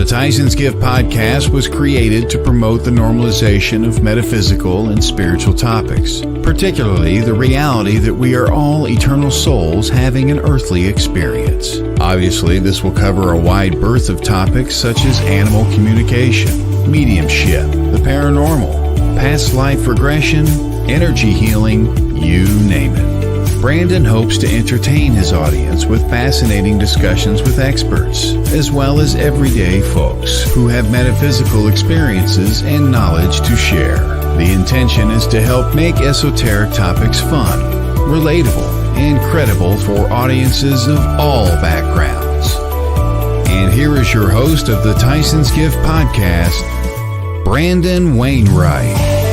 Tyson's Gift podcast was created to promote the normalization of metaphysical and spiritual topics, particularly the reality that we are all eternal souls having an earthly experience. Obviously, this will cover a wide berth of topics such as animal communication, mediumship, the paranormal, past life regression, energy healing, you name it. Brandon hopes to entertain his audience with fascinating discussions with experts, as well as everyday folks who have metaphysical experiences and knowledge to share. The intention is to help make esoteric topics fun, relatable, and credible for audiences of all backgrounds. And here is your host of the Tyson's Gift podcast, Brandon Wainwright.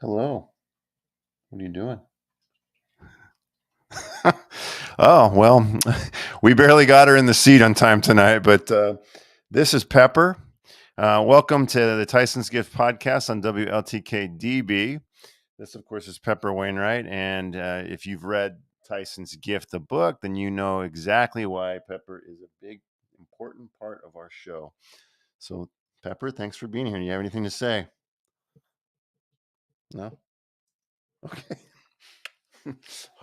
Hello. What are you doing? Oh, well, we barely got her in the seat on time tonight, but this is Pepper. Welcome to the Tyson's Gift podcast on WLTK-DB. This, of course, is Pepper Wainwright, and if you've read Tyson's Gift, the book, then you know exactly why Pepper is a big, important part of our show. So, Pepper, thanks for being here. Do you have anything to say? No? Okay.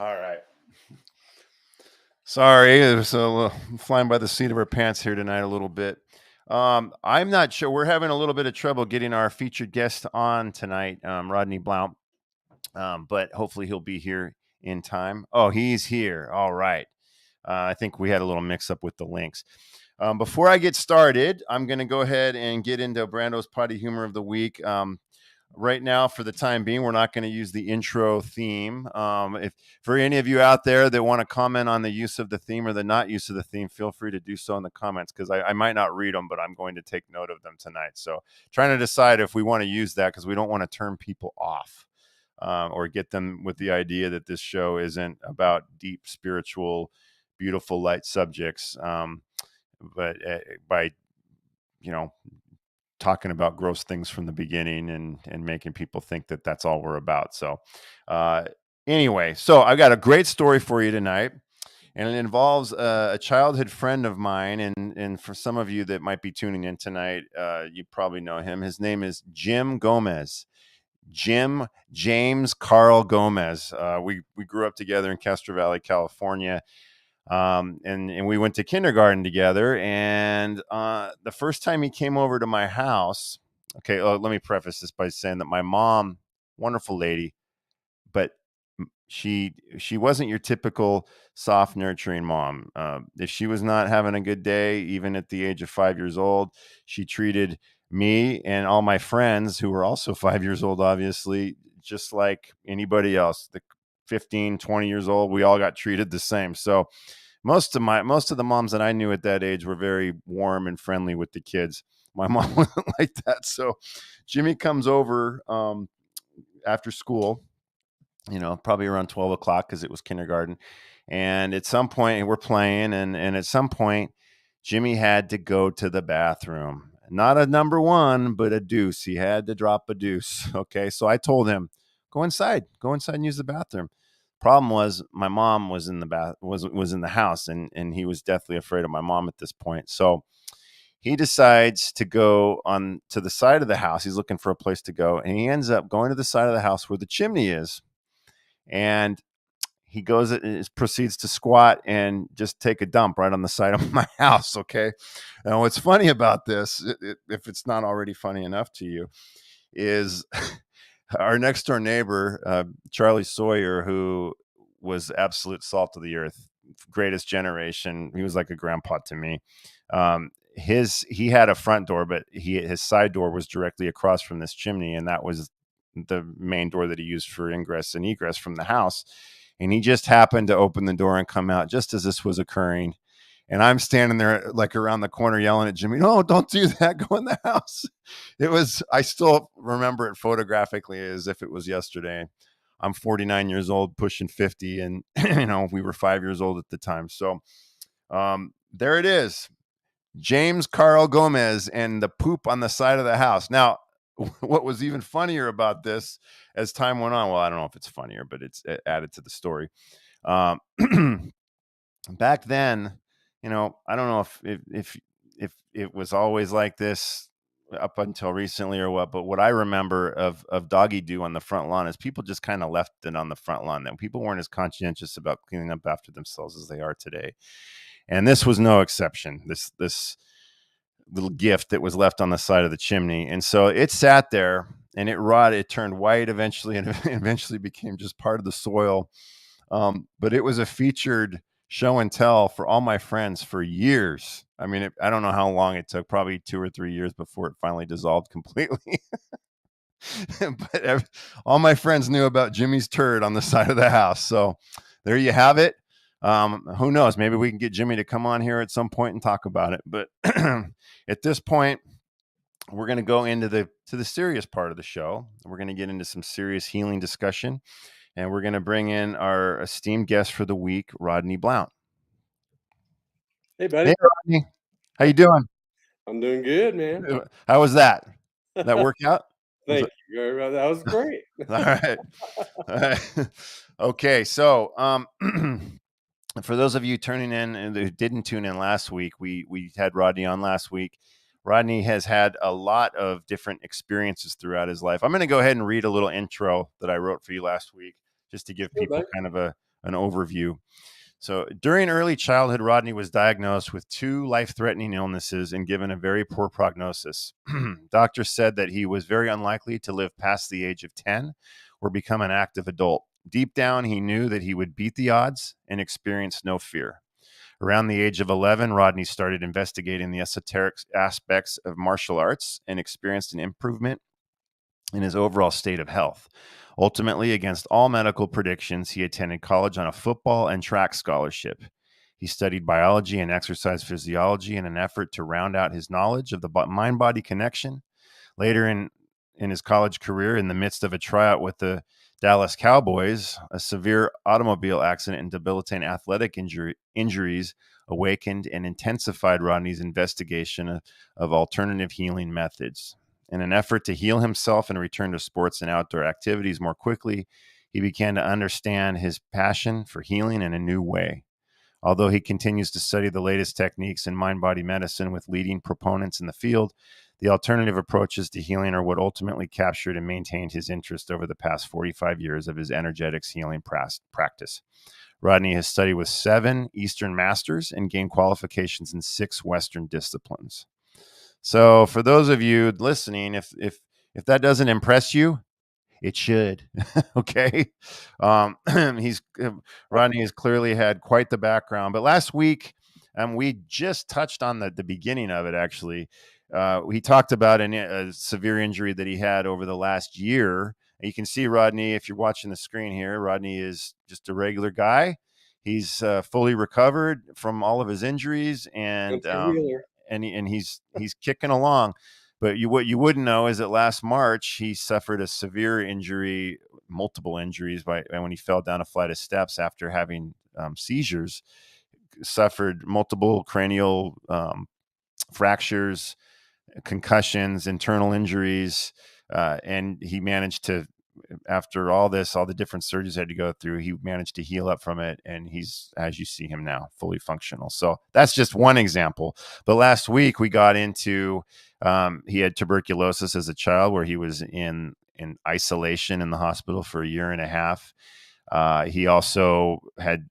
All right. Sorry, it was flying by the seat of our pants here tonight a little bit. I'm not sure. We're having a little bit of trouble getting our featured guest on tonight, Rodney Blount, but hopefully he'll be here in time. Oh, he's here. All right. I think we had a little mix up with the links. Before I get started, I'm going to go ahead and get into Brando's Potty Humor of the Week. Right now, for the time being, we're not going to use the intro theme. If for any of you out there that want to comment on the use of the theme or the not use of the theme, feel free to do so in the comments, because I might not read them, but I'm going to take note of them tonight. So trying to decide if we want to use that, because we don't want to turn people off or get them with the idea that this show isn't about deep, spiritual, beautiful, light subjects. But by, talking about gross things from the beginning and making people think that that's all we're about. So anyway, so I've got a great story for you tonight, and it involves a childhood friend of mine. And for some of you that might be tuning in tonight, you probably know him. His name is Jim Gomez. James Carl Gomez. We grew up together in Castro Valley, California. And we went to kindergarten together. And the first time he came over to my house, okay, let me preface this by saying that my mom, wonderful lady, but she wasn't your typical soft, nurturing mom. If she was not having a good day, even at the age of 5 years old, she treated me and all my friends, who were also 5 years old, obviously, just like anybody else. The 15, 20 years old, we all got treated the same. So most of the moms that I knew at that age were very warm and friendly with the kids. My mom wasn't like that. So Jimmy comes over after school, probably around 12 o'clock, because it was kindergarten. And at some point we're playing, and at some point Jimmy had to go to the bathroom. Not a number one, but a deuce. He had to drop a deuce. Okay. So I told him, go inside and use the bathroom. Problem was, my mom was in the was in the house, and he was deathly afraid of my mom at this point. So he decides to go on to the side of the house. He's looking for a place to go, and he ends up going to the side of the house where the chimney is. And he proceeds to squat and just take a dump right on the side of my house. Okay. Now, what's funny about this, if it's not already funny enough to you, is our next door neighbor, Charlie Sawyer, who was absolute salt of the earth, greatest generation. He was like a grandpa to me. He had a front door, but his side door was directly across from this chimney, and that was the main door that he used for ingress and egress from the house. And he just happened to open the door and come out just as this was occurring. And I'm standing there like around the corner yelling at Jimmy, no, don't do that. Go in the house. I still remember it photographically as if it was yesterday. I'm 49 years old, pushing 50. And, we were 5 years old at the time. So there it is. James Carl Gomez and the poop on the side of the house. Now, what was even funnier about this as time went on, well, I don't know if it's funnier, but it's added to the story. Um, back then, I don't know if it was always like this up until recently or what, but what I remember of doggy do on the front lawn is people just kind of left it on the front lawn. That people weren't as conscientious about cleaning up after themselves as they are today. And this was no exception. This little gift that was left on the side of the chimney. And so it sat there and it rotted, it turned white eventually, and eventually became just part of the soil. But it was a featured show and tell for all my friends for years. I mean, I don't know how long it took, probably 2 or 3 years before it finally dissolved completely. But all my friends knew about Jimmy's turd on the side of the house. So there you have it. Who knows? Maybe we can get Jimmy to come on here at some point and talk about it. But at this point, we're going to go into the serious part of the show. We're going to get into some serious healing discussion, and we're going to bring in our esteemed guest for the week, Rodney Blount. Hey, buddy. Hey, Rodney, how you doing? I'm doing good, man. How was that? That work out? Thank you. That was great. All right. All right. Okay. So, for those of you tuning in and who didn't tune in last week, we had Rodney on last week. Rodney has had a lot of different experiences throughout his life. I'm going to go ahead and read a little intro that I wrote for you last week, just to give people kind of an overview. So during early childhood, Rodney was diagnosed with 2 life-threatening illnesses and given a very poor prognosis. Doctors said that he was very unlikely to live past the age of 10 or become an active adult. Deep down, he knew that he would beat the odds and experience no fear. Around the age of 11, Rodney started investigating the esoteric aspects of martial arts and experienced an improvement in his overall state of health. Ultimately, against all medical predictions, he attended college on a football and track scholarship. He studied biology and exercise physiology in an effort to round out his knowledge of the mind-body connection. Later in his college career, in the midst of a tryout with the Dallas Cowboys, a severe automobile accident and debilitating athletic injuries awakened and intensified Rodney's investigation of alternative healing methods. In an effort to heal himself and return to sports and outdoor activities more quickly, he began to understand his passion for healing in a new way. Although he continues to study the latest techniques in mind-body medicine with leading proponents in the field, the alternative approaches to healing are what ultimately captured and maintained his interest over the past 45 years of his energetics healing practice. Rodney has studied with 7 Eastern Masters and gained qualifications in 6 Western disciplines. So for those of you listening, if that doesn't impress you, it should. Okay. He's Rodney has clearly had quite the background. But last week, we just touched on the beginning of it, actually. He talked about a severe injury that he had over the last year. And you can see Rodney, if you're watching the screen here, Rodney is just a regular guy. He's fully recovered from all of his injuries, and he's kicking along. But what you wouldn't know is that last March he suffered a severe injury, multiple injuries, when he fell down a flight of steps after having seizures. Suffered multiple cranial fractures, concussions, internal injuries, and he managed to, after all the different surgeries he had to go through, he managed to heal up from it, and he's, as you see him now, fully functional. So that's just one example. But last week we got into he had tuberculosis as a child, where he was in isolation in the hospital for a year and a half. He also had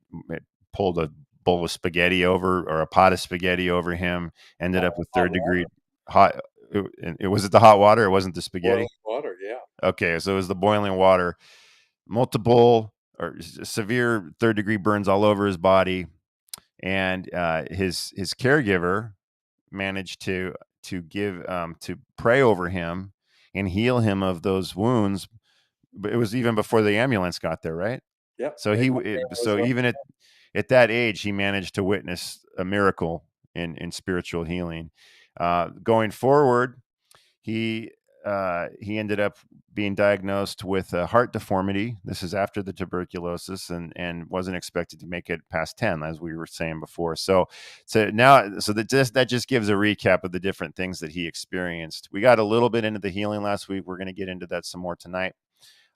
pulled a bowl of spaghetti over, or a pot of spaghetti over him, ended up with third-degree hot. It was the hot water. It wasn't the spaghetti. Boiling water, yeah. Okay, so it was the boiling water. Multiple or severe third-degree burns all over his body, and his caregiver managed to pray over him and heal him of those wounds. But it was even before the ambulance got there, right? Yep. So even at that age, he managed to witness a miracle in spiritual healing. Going forward, he he ended up being diagnosed with a heart deformity. This is after the tuberculosis, and wasn't expected to make it past 10, as we were saying before. So that just gives a recap of the different things that he experienced. We got a little bit into the healing last week. We're going to get into that some more tonight.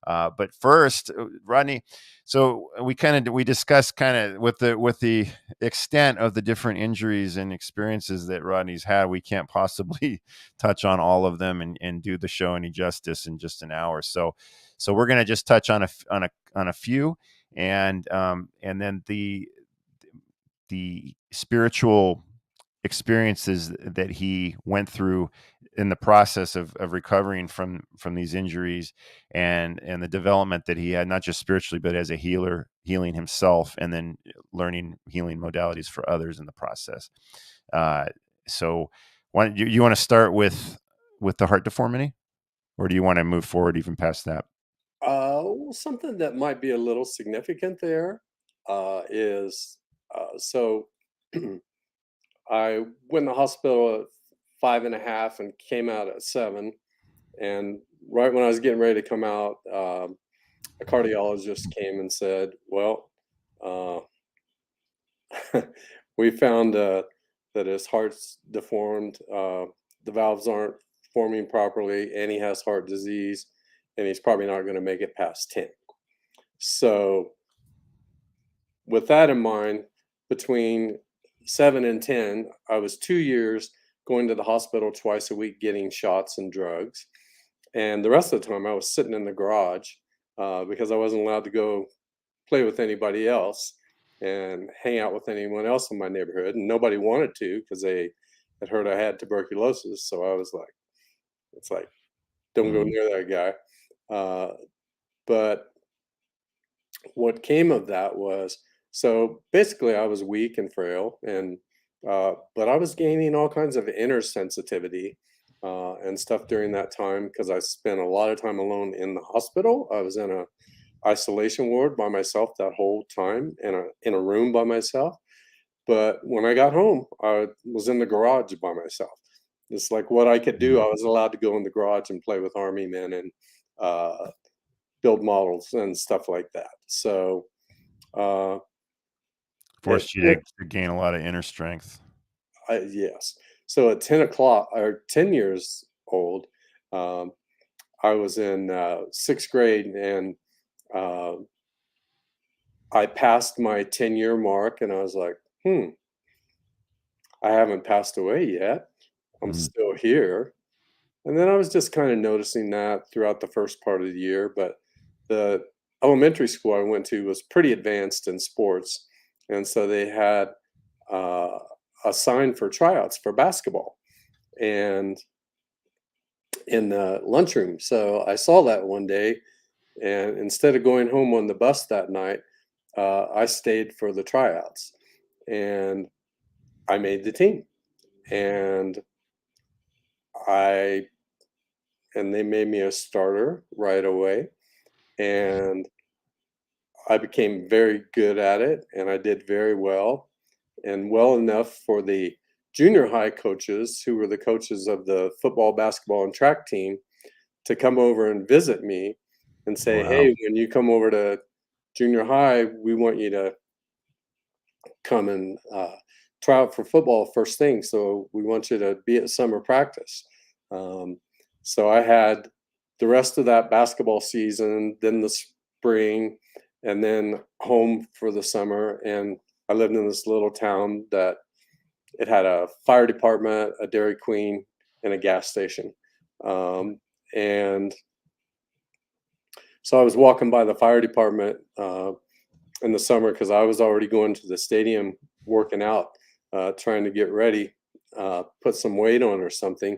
But first, Rodney, so we discussed kind of with the extent of the different injuries and experiences that Rodney's had. We can't possibly touch on all of them and do the show any justice in just an hour. So we're going to just touch on a few, and then the spiritual experiences that he went through in the process of recovering from these injuries, and the development that he had, not just spiritually, but as a healing himself, and then learning healing modalities for others in the process. So you want to start with the heart deformity, or do you want to move forward even past that? Something that might be a little significant there is so I went to the hospital at 5.5 and came out at 7. And right when I was getting ready to come out, a cardiologist came and said, "Well, uh, we found that his heart's deformed. The valves aren't forming properly, and he has heart disease, and he's probably not going to make it past 10." So, with that in mind, between 7 and 10, I was 2 years going to the hospital twice a week getting shots and drugs. And the rest of the time, I was sitting in the garage because I wasn't allowed to go play with anybody else and hang out with anyone else in my neighborhood. And nobody wanted to because they had heard I had tuberculosis. So I was like, it's like, don't go near that guy. But what came of that was, so basically I was weak and frail, and but I was gaining all kinds of inner sensitivity and stuff during that time because I spent a lot of time alone in the hospital. I was in a isolation ward by myself that whole time, in a room by myself. But when I got home, I was in the garage by myself. It's like what I could do. I was allowed to go in the garage and play with army men and uh, build models and stuff like that. So uh, Forced you to gain a lot of inner strength. yes. So at 10 o'clock or 10 years old, um, I was in sixth grade, and uh, I passed my 10-year mark, and I was like, I haven't passed away yet. I'm still here. And then I was just kind of noticing that throughout the first part of the year. But the elementary school I went to was pretty advanced in sports. And so they had uh, a sign for tryouts for basketball and in the lunchroom. So I saw that one day. And instead of going home on the bus that night, I stayed for the tryouts. And I made the team. And I and they made me a starter right away. And I became very good at it, and I did very well, and well enough for the junior high coaches, who were the coaches of the football, basketball, and track team, to come over and visit me and say, Wow. "Hey, when you come over to junior high, we want you to come and try out for football first thing. So we want you to be at summer practice." Um, so I had the rest of that basketball season, then the spring, and then home for the summer. And I lived in this little town that it had a fire department, a Dairy Queen, and a gas station. And so I was walking by the fire department in the summer because I was already going to the stadium working out, trying to get ready, put some weight on or something.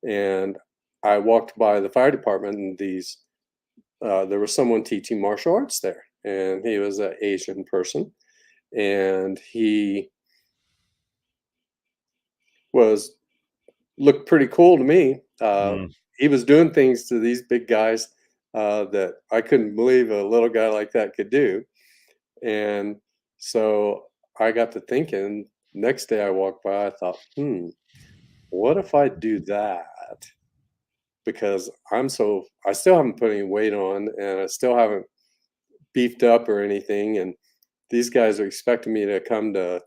And I walked by the fire department, and there was someone teaching martial arts there, and he was an Asian person, and he was looked pretty cool to me. He was doing things to these big guys that I couldn't believe a little guy like that could do. And so I got to thinking, next day I walked by, I thought, what if I do that? because I still haven't put any weight on, and I still haven't beefed up or anything. And these guys are expecting me to come to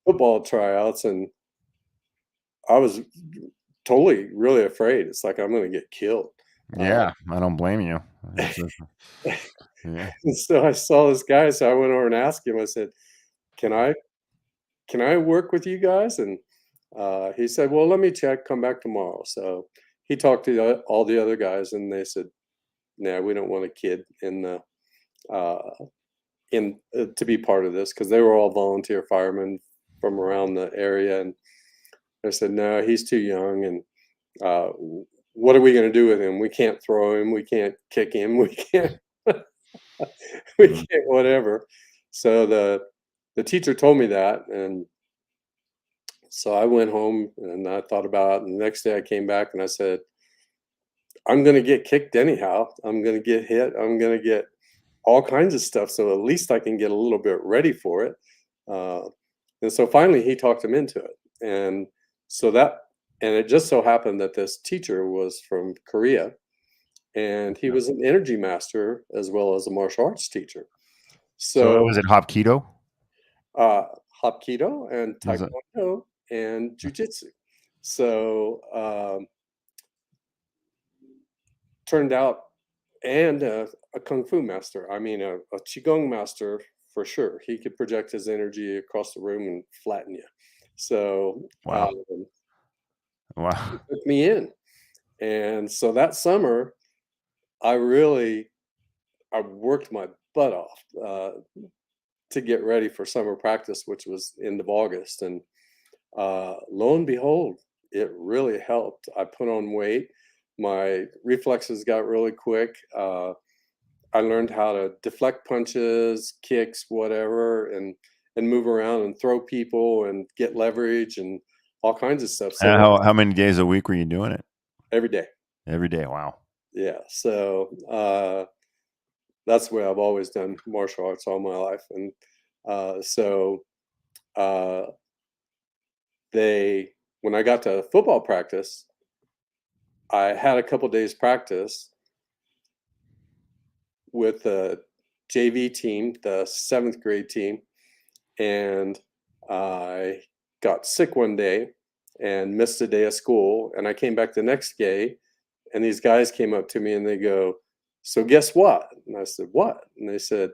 football tryouts, and I was totally really afraid. It's like I'm going to get killed. Yeah, I don't blame you. Yeah. And so I saw this guy, so I went over and asked him. I said, "Can I work with you guys?" And he said, "Well, let me check. Come back tomorrow." So he talked to all the other guys, and they said, "Nah, we don't want a kid in the to be part of this," because they were all volunteer firemen from around the area. And I said, "No, he's too young, and uh, what are we going to do with him? We can't throw him. We can't kick him. We can't." We Mm. can't whatever. So the teacher told me that, and so I went home and I thought about it. And the next day I came back and I said, "I'm going to get kicked anyhow. I'm going to get hit. I'm going to get all kinds of stuff. So at least I can get a little bit ready for it." Uh, and so finally he talked him into it. And so and it just so happened that this teacher was from Korea, and he was an energy master as well as a martial arts teacher. So So was it Hapkido? uh, Hapkido and Was it? Taekwondo and Jujitsu. So turned out, and a Kung Fu master. I mean, a Qigong master for sure. He could project his energy across the room and flatten you. So Wow. he Wow. took me in. And so that summer, I worked my butt off to get ready for summer practice, which was end of August. And lo and behold, it really helped. I put on weight. My reflexes got really quick. I learned how to deflect punches, kicks, whatever, and move around and throw people and get leverage and all kinds of stuff. So How many days a week were you doing it? every day, Every day. Wow. yeah. So that's the way I've always done martial arts all my life. And so uh, when I got to football practice, I had a couple days practice with the JV team, the 7th grade team, and I got sick one day and missed a day of school. And I came back the next day, and these guys came up to me and they go, "So guess what?" And I said, "What?" And they said,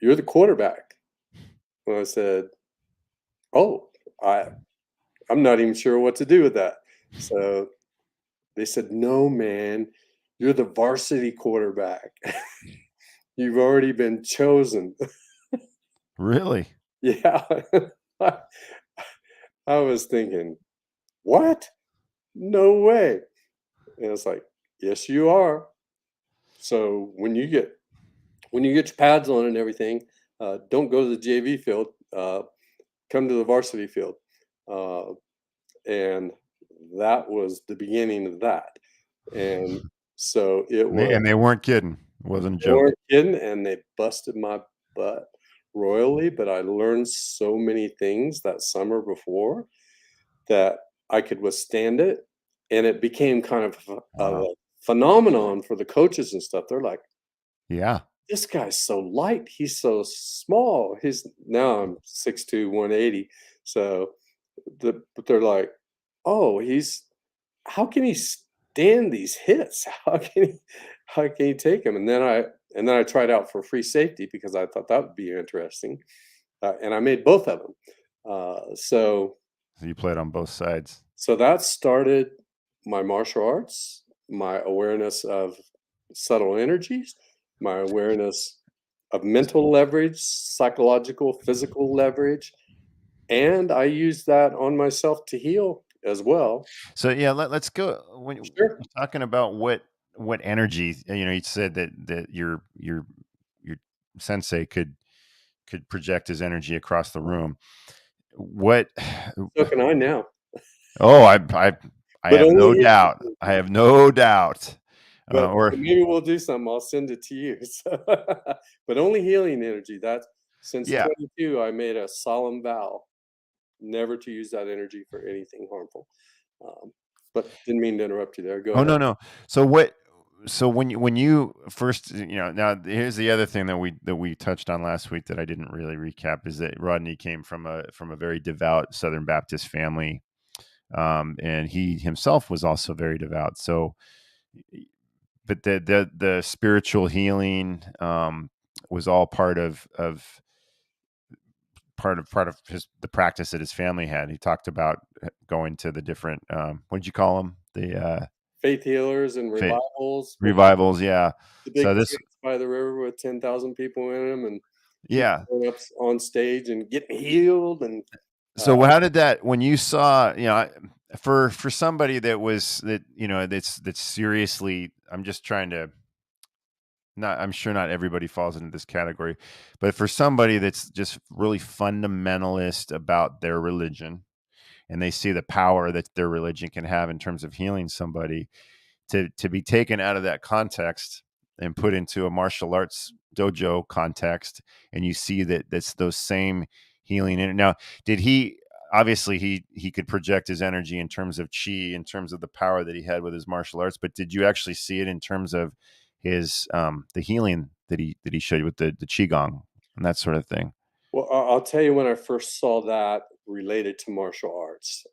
"You're the quarterback." And I said, "Oh, I'm not even sure what to do with that." So they said, "No, man, you're the varsity quarterback. You've already been chosen." Really? Yeah. I was thinking, "What? No way." And it's like, "Yes, you are." So when you get your pads on and everything, don't go to the JV field. Come to the varsity field. Uh, and that was the beginning of that. And so it was, And they weren't kidding. It wasn't a they joke. weren't kidding, and they busted my butt royally. But I learned so many things that summer before that I could withstand it. And it became kind of a Wow. phenomenon for the coaches and stuff. They're like, Yeah. "This guy's so light. He's so small." Now I'm 6'2", 180. So but they're like, "Oh, how can he stand these hits? How can he take them?" And then I tried out for free safety because I thought that would be interesting. And I made both of them. So So you played on both sides. so that started my martial arts, my awareness of subtle energies, my awareness of mental leverage, psychological, physical leverage, and I use that on myself to heal as well. So yeah, let's go when you're Sure. talking about what energy, you said that your sensei could project his energy across the room. What So can I now, Oh, I but have only no healing doubt. I energy. have no doubt. But Or maybe we'll do something. I'll send it to you. So, but only healing energy. That's since yeah. 22, I made a solemn vow never to use that energy for anything harmful. Um, But didn't mean to interrupt you there. Go Oh, ahead. no. So when you first, now here's the other thing that we touched on last week that I didn't really recap, is that Rodney came from a very devout Southern Baptist family, and he himself was also very devout. So, but the spiritual healing was all part of the practice that his family had. He talked about going to the different, what did you call them? The Faith healers and revivals. revivals, yeah. The big So this, tents by the river with 10,000 people in them, and people yeah. going up on stage and getting healed. And So how did that, when you saw, for somebody that's seriously, I'm just trying to, not, I'm sure not everybody falls into this category, but for somebody that's just really fundamentalist about their religion, and they see the power that their religion can have in terms of healing somebody, to be taken out of that context and put into a martial arts dojo context, and you see that that's those same healing in it. Now, did he, obviously he could project his energy in terms of chi, in terms of the power that he had with his martial arts, but did you actually see it in terms of his the healing that he showed you with the qigong and that sort of thing? well, I'll tell you when I first saw that related to martial arts.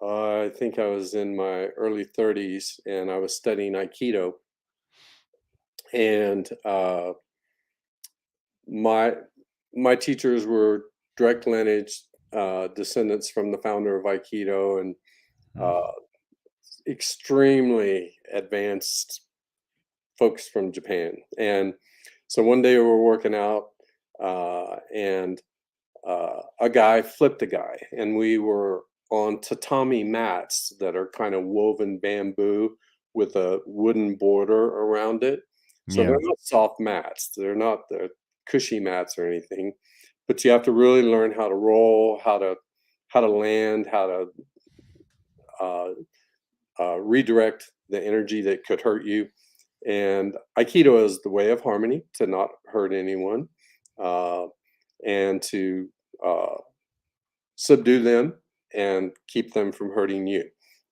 I think I was in my early 30s and I was studying Aikido. And my my teachers were direct lineage descendants from the founder of Aikido, and Mm. uh, extremely advanced folks from Japan. And so one day we were working out, and a guy flipped a guy, and we were on tatami mats that are kind of woven bamboo with a wooden border around it. So they're Yeah. not soft mats. They're not the cushy mats or anything, but you have to really learn how to roll, how to land, how to uh, redirect the energy that could hurt you. And Aikido is the way of harmony, to not hurt anyone, uh, and to uh, subdue them and keep them from hurting you.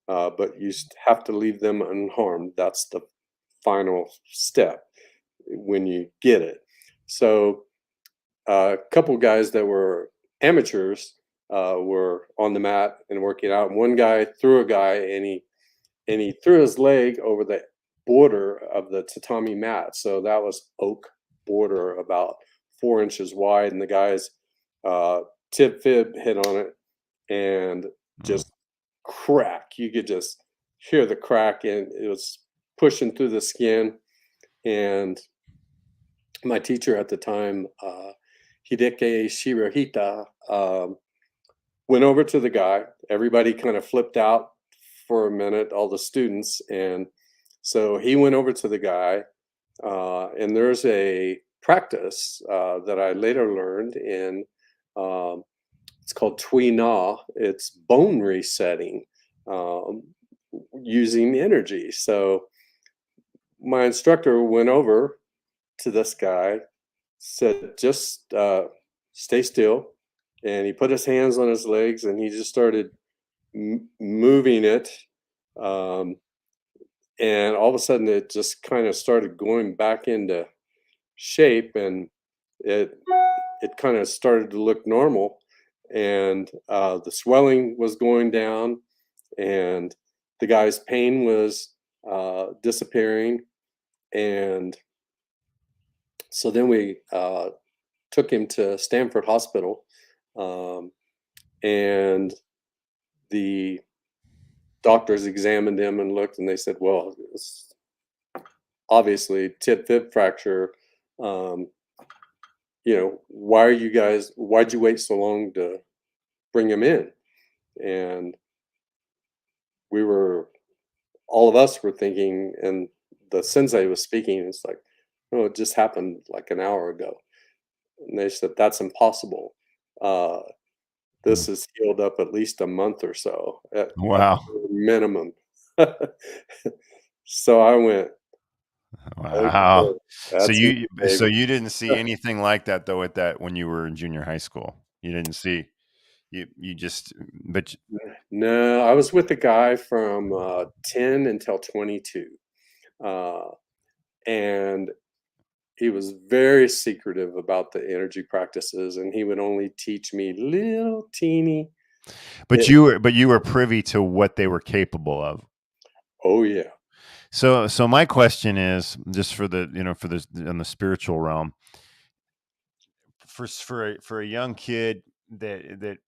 But you have to leave them unharmed. That's the final step when you get it. So a couple guys that were amateurs were on the mat and working out. One guy threw a guy, and he threw his leg over the border of the tatami mat. So that was oak border about 4 inches wide, and the guy's tib fib hit on it and Mm. just crack. You could just hear the crack, and it was pushing through the skin. And my teacher at the time, Hideki Shirahita, went over to the guy. Everybody kind of flipped out for a minute, all the students. And so he went over to the guy, and there's a practice that I later learned in. It's called Tui Na. It's bone resetting um, using energy. So my instructor went over to this guy, said, just stay still. And he put his hands on his legs and he just started moving it. Um, and all of a sudden, it just kind of started going back into shape, and it it kind of started to look normal, and the swelling was going down, and the guy's pain was disappearing. And so then we took him to Stanford Hospital, um, and the doctors examined him and looked, and they said, well, it's obviously tib fib fracture. um, why'd you wait so long to bring him in? And we were, all of us were thinking, and the sensei was speaking, it's like, no, it just happened like an hour ago. And they said, that's impossible. Uh, Mm. this is healed up at least a month or so at Wow. minimum. So I went, Wow. okay, that's easy, So baby. you didn't see anything like that though at that when you were in junior high school. You didn't see. You just, but No, I was with the guy from 10 until 22. Uh, and he was very secretive about the energy practices, and he would only teach me little teeny. but you were privy to what they were capable of. Oh yeah. So my question is, just for the, for this in the spiritual realm, for a young kid that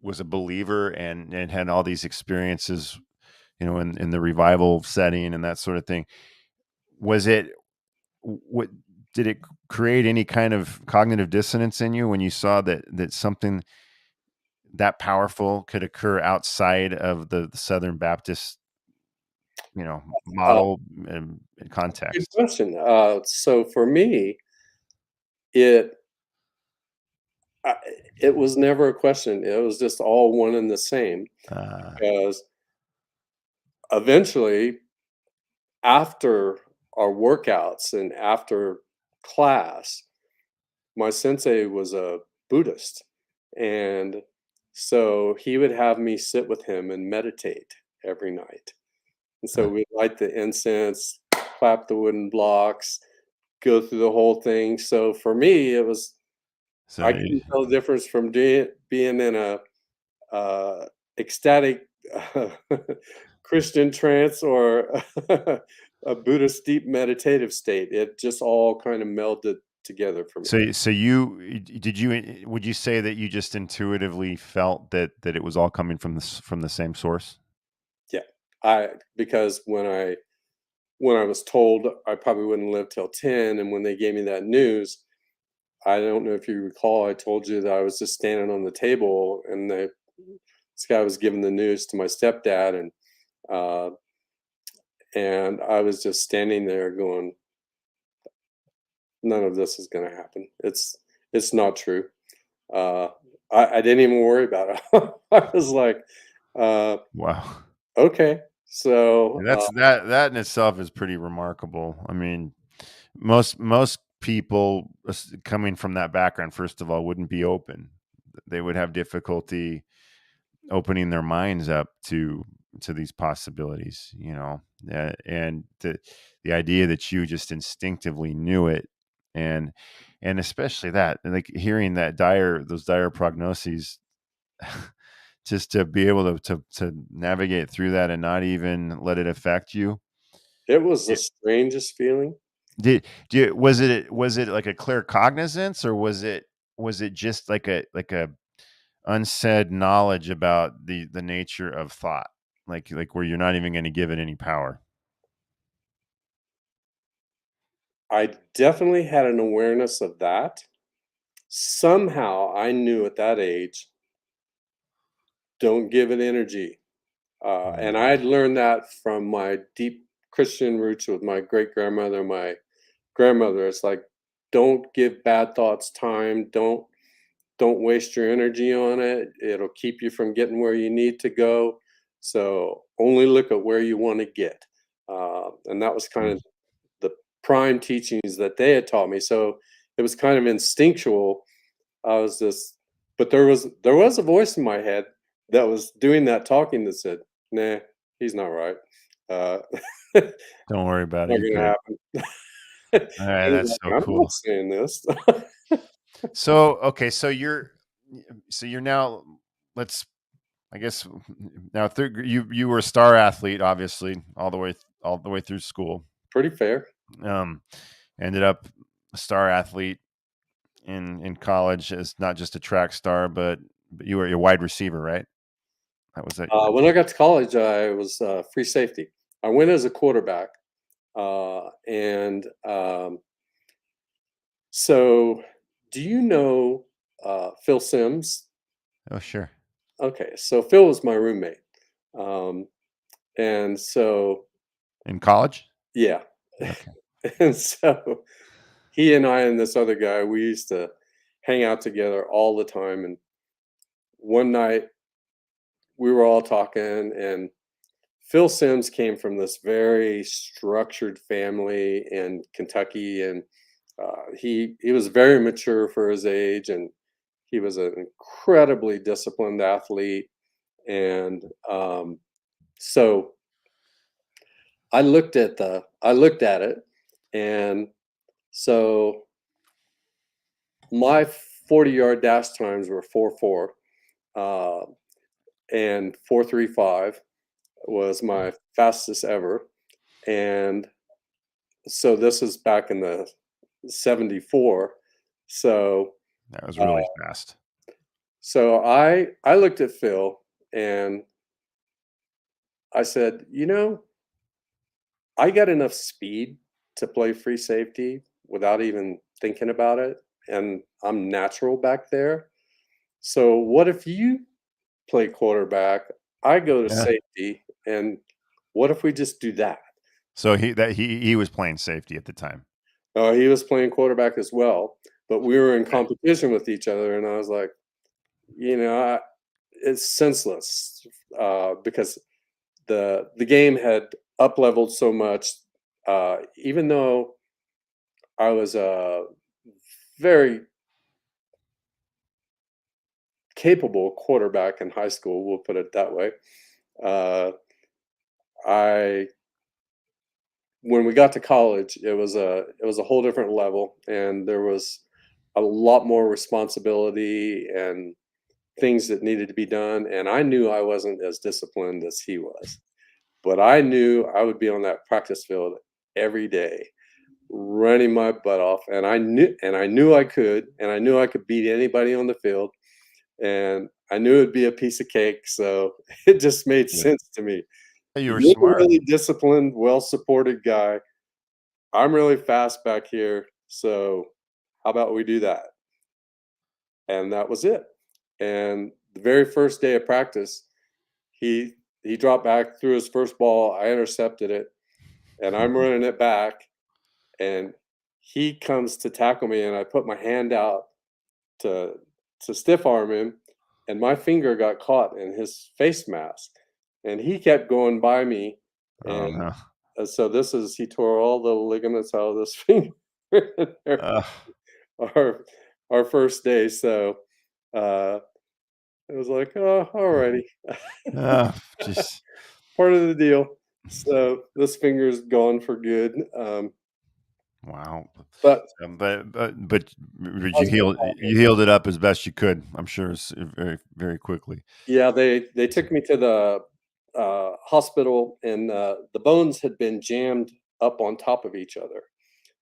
was a believer and had all these experiences, in the revival setting and that sort of thing, was it, what did it create any kind of cognitive dissonance in you when you saw that something that powerful could occur outside of the Southern Baptist, Uh, model and Good context? question. So for me, it I, it was never a question. It was just all one and the same. Uh, Because eventually, after our workouts and after class, my sensei was a Buddhist, and so he would have me sit with him and meditate every night. And so uh, we'd light the incense, clap the wooden blocks, go through the whole thing. So for me, it was so I couldn't tell the difference from being in a ecstatic Christian trance or a Buddhist deep meditative state. It just all kind of melded together for me. so would you say that you just intuitively felt that it was all coming from the same source? Yeah, I because when I was told I probably wouldn't live till 10, and when they gave me that news, I don't know if you recall, I told you that I was just standing on the table, and this guy was giving the news to my stepdad, uh, and I was just standing there going, "None of this is going to happen. It's not true." Uh, I didn't even worry about it. I was like, uh, Wow. "Okay." So That in itself is pretty remarkable. I mean, most people coming from that background, first of all, wouldn't be open. They would have difficulty opening their minds up to these possibilities, and the idea that you just instinctively knew it, and especially that, like, hearing those dire prognoses, just to be able to navigate through that and not even let it affect you. it was the It, strangest feeling. was it like a clear cognizance, or was it just like a unsaid knowledge about the nature of thought, like where you're not even going to give it any power? I definitely had an awareness of that. Somehow I knew at that age, don't give it energy. And I Mm. had learned that from my deep Christian roots with my great grandmother, my grandmother. It's like, don't give bad thoughts time. Don't waste your energy on it. It'll keep you from getting where you need to go. So only look at where you want to get. And that was kind Mm. of the prime teachings that they had taught me. So it was kind of instinctual. I was just, but there was a voice in my head that was doing that talking that said, "Nah, he's not right. Uh, not Don't worry about it, you're gonna good. happen." All right, I was that's so like, "I'm not cool. saying this." So okay, so you're now, let's, I guess, now you were a star athlete, obviously, all the way through school. Pretty fair. um Ended up a star athlete in college, as not just a track star, but you were a wide receiver, right? That was it. When I got to college, I was free safety. I went as a quarterback, and so do you know Phil Sims? Oh, sure. Okay, so Phil was my roommate, um, and so In college? yeah, Okay. and so he and I and this other guy, we used to hang out together all the time. And one night we were all talking, and Phil Sims came from this very structured family in Kentucky, and he was very mature for his age, and He was an incredibly disciplined athlete. And so I looked at it, and so my 40-yard dash times were 4.4, and 4.35 was my fastest ever. And so this is back in the 74. So That was really fast. So I looked at Phil and I said, I got enough speed to play free safety without even thinking about it. And I'm natural back there. So what if you play quarterback? I go to safety, and what if we just do that? So he was playing safety at the time. He was playing quarterback as well, but we were in competition with each other, and I was like, it's senseless because the game had up-leveled so much. Even though I was a very capable quarterback in high school, we'll put it that way. When we got to college, it was a whole different level, and there was a lot more responsibility and things that needed to be done. And I knew I wasn't as disciplined as he was, but I knew I would be on that practice field every day, running my butt off. And I knew I could beat anybody on the field, and I knew it'd be a piece of cake. So it just made sense to me. You were You're smart. a really disciplined, well-supported guy. I'm really fast back here. So how about we do that? And that was it. And the very first day of practice, he dropped back, threw his first ball. I intercepted it, and I'm running it back, and he comes to tackle me, and I put my hand out to stiff arm him, and my finger got caught in his face mask, and he kept going by me, and so he tore all the ligaments out of this finger. Our first day, so it was like, oh, alrighty. Just Part of the deal. So this finger's gone for good. wow. But you healed it up as best you could. I'm sure very, very quickly. Yeah, they took me to the hospital, and the bones had been jammed up on top of each other.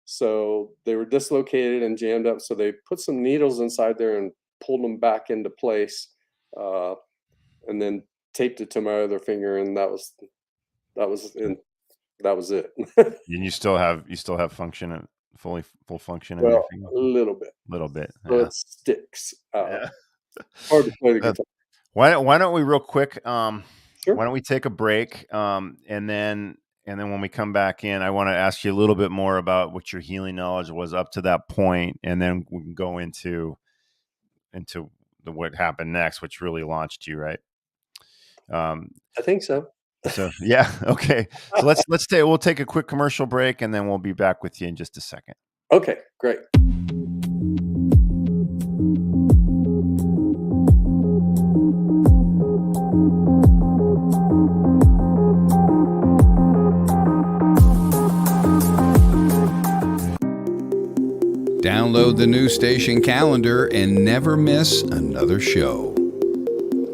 So they were dislocated and jammed up. So they put some needles inside there and pulled them back into place, and then taped it to my other finger, and that was it. And you still have function and full function. Well, a little bit. So it sticks. Hard to play the guitar. Why don't we real quick? Sure. Why don't we take a break? And then when we come back in, I want to ask you a little bit more about what your healing knowledge was up to that point, and then we can go into what happened next, which really launched you, right? I think so. So yeah, okay. So we'll take a quick commercial break, and then we'll be back with you in just a second. Okay, great. Download the new station calendar and never miss another show.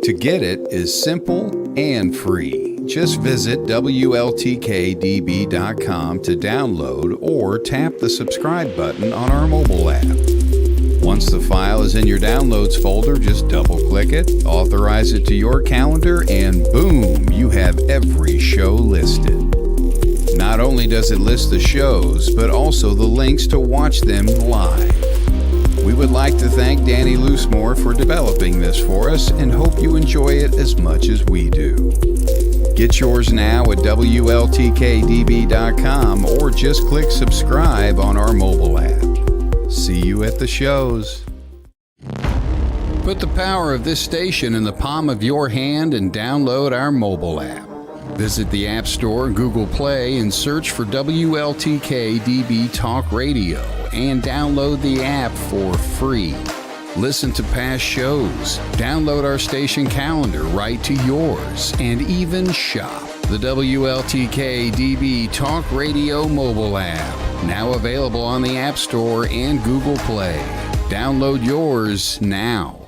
To get it is simple and free. Just visit WLTK-DB.com to download or tap the subscribe button on our mobile app. Once the file is in your downloads folder, just double-click it, authorize it to your calendar, and boom, you have every show listed. Not only does it list the shows, but also the links to watch them live. We would like to thank Danny Loosemore for developing this for us and hope you enjoy it as much as we do. Get yours now at WLTK-DB.com or just click subscribe on our mobile app. See you at the shows. Put the power of this station in the palm of your hand and download our mobile app. Visit the App Store, Google Play, and search for WLTK-DB Talk Radio and download the app for free. Listen to past shows, download our station calendar right to yours, and even shop. The WLTK-DB Talk Radio mobile app, now available on the App Store and Google Play. Download yours now.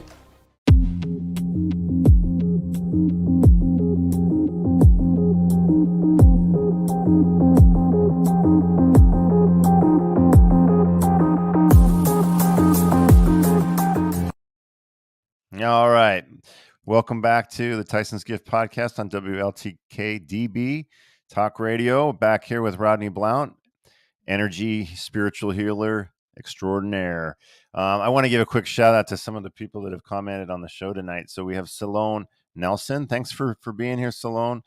All right. Welcome back to the Tyson's Gift podcast on WLTK-DB Talk Radio. Back here with Rodney Blount, energy, spiritual healer extraordinaire. I want to give a quick shout out to some of the people that have commented on the show tonight. So we have Salone Nelson. Thanks for being here, Salone.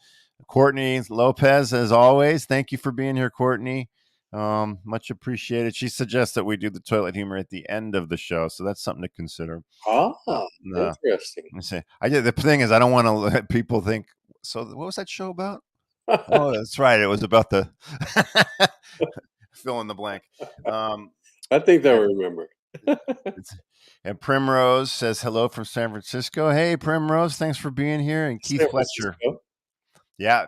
Courtney Lopez, as always. Thank you for being here, Courtney. Much appreciated. She suggests that we do the toilet humor at the end of the show, so that's something to consider. Interesting. Let me see. The thing is, I don't want to let people think. So, what was that show about? Oh, that's right. It was about the fill in the blank. I think they'll remember. And Primrose says hello from San Francisco. Hey, Primrose, thanks for being here. And Keith Fletcher. Yeah,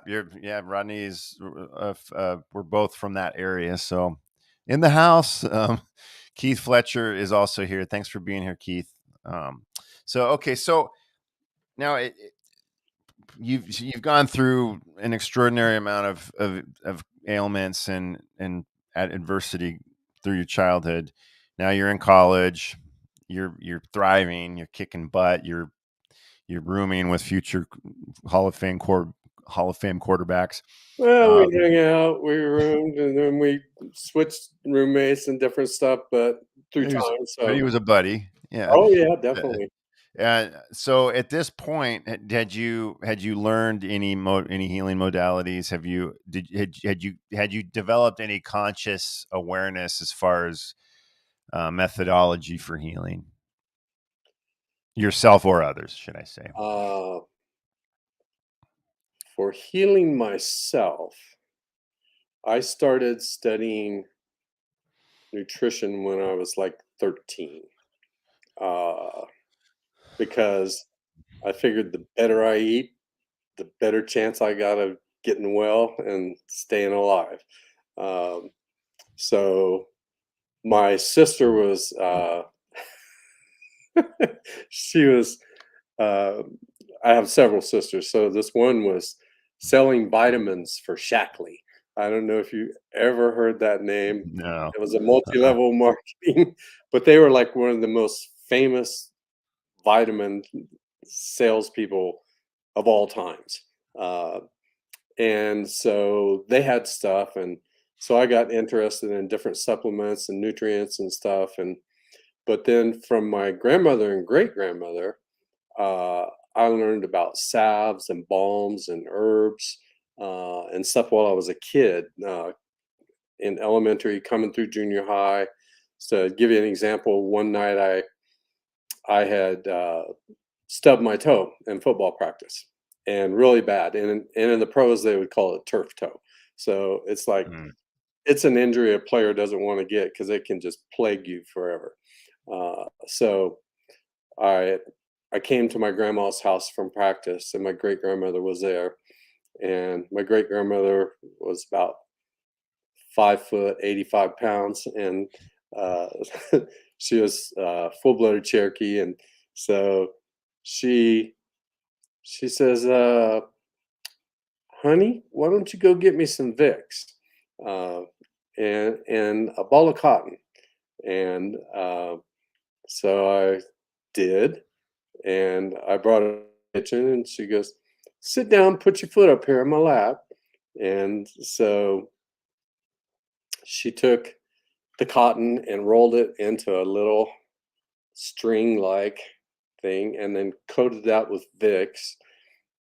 Rodney is. We're both from that area, so in the house. Keith Fletcher is also here. Thanks for being here, Keith. So now you've gone through an extraordinary amount of ailments and adversity through your childhood. Now you're in college. You're thriving. You're kicking butt. You're rooming with future Hall of Fame quarterbacks. Well, we hung out, we roomed, and then we switched roommates and different stuff, but through time. So he was a buddy. Yeah. Oh yeah, definitely. So at this point, had you learned any healing modalities? Had you developed any conscious awareness as far as methodology for healing yourself or others, should I say? For healing myself, I started studying nutrition when I was like 13. Because I figured the better I eat, the better chance I got of getting well and staying alive. So my sister was, she was, I have several sisters. So this one was selling vitamins for Shackley. I don't know if you ever heard that name. No. It was a multi-level marketing, but they were like one of the most famous vitamin salespeople of all times. And so they had stuff. And so I got interested in different supplements and nutrients and stuff. But then from my grandmother and great grandmother, I learned about salves and balms and herbs and stuff while I was a kid in elementary, coming through junior high. So to give you an example, one night I had stubbed my toe in football practice, and really bad. And in the pros, they would call it turf toe. So it's like it's an injury a player doesn't want to get because it can just plague you forever. So I came to my grandma's house from practice, and my great grandmother was there. And my great grandmother was about 5 foot, 85 pounds, and she was full-blooded Cherokee. And so she says, honey, why don't you go get me some Vicks and a ball of cotton? And so I did, and I brought her to the kitchen, and she goes, sit down, put your foot up here in my lap. And so she took the cotton and rolled it into a little string-like thing, and then coated that with Vicks,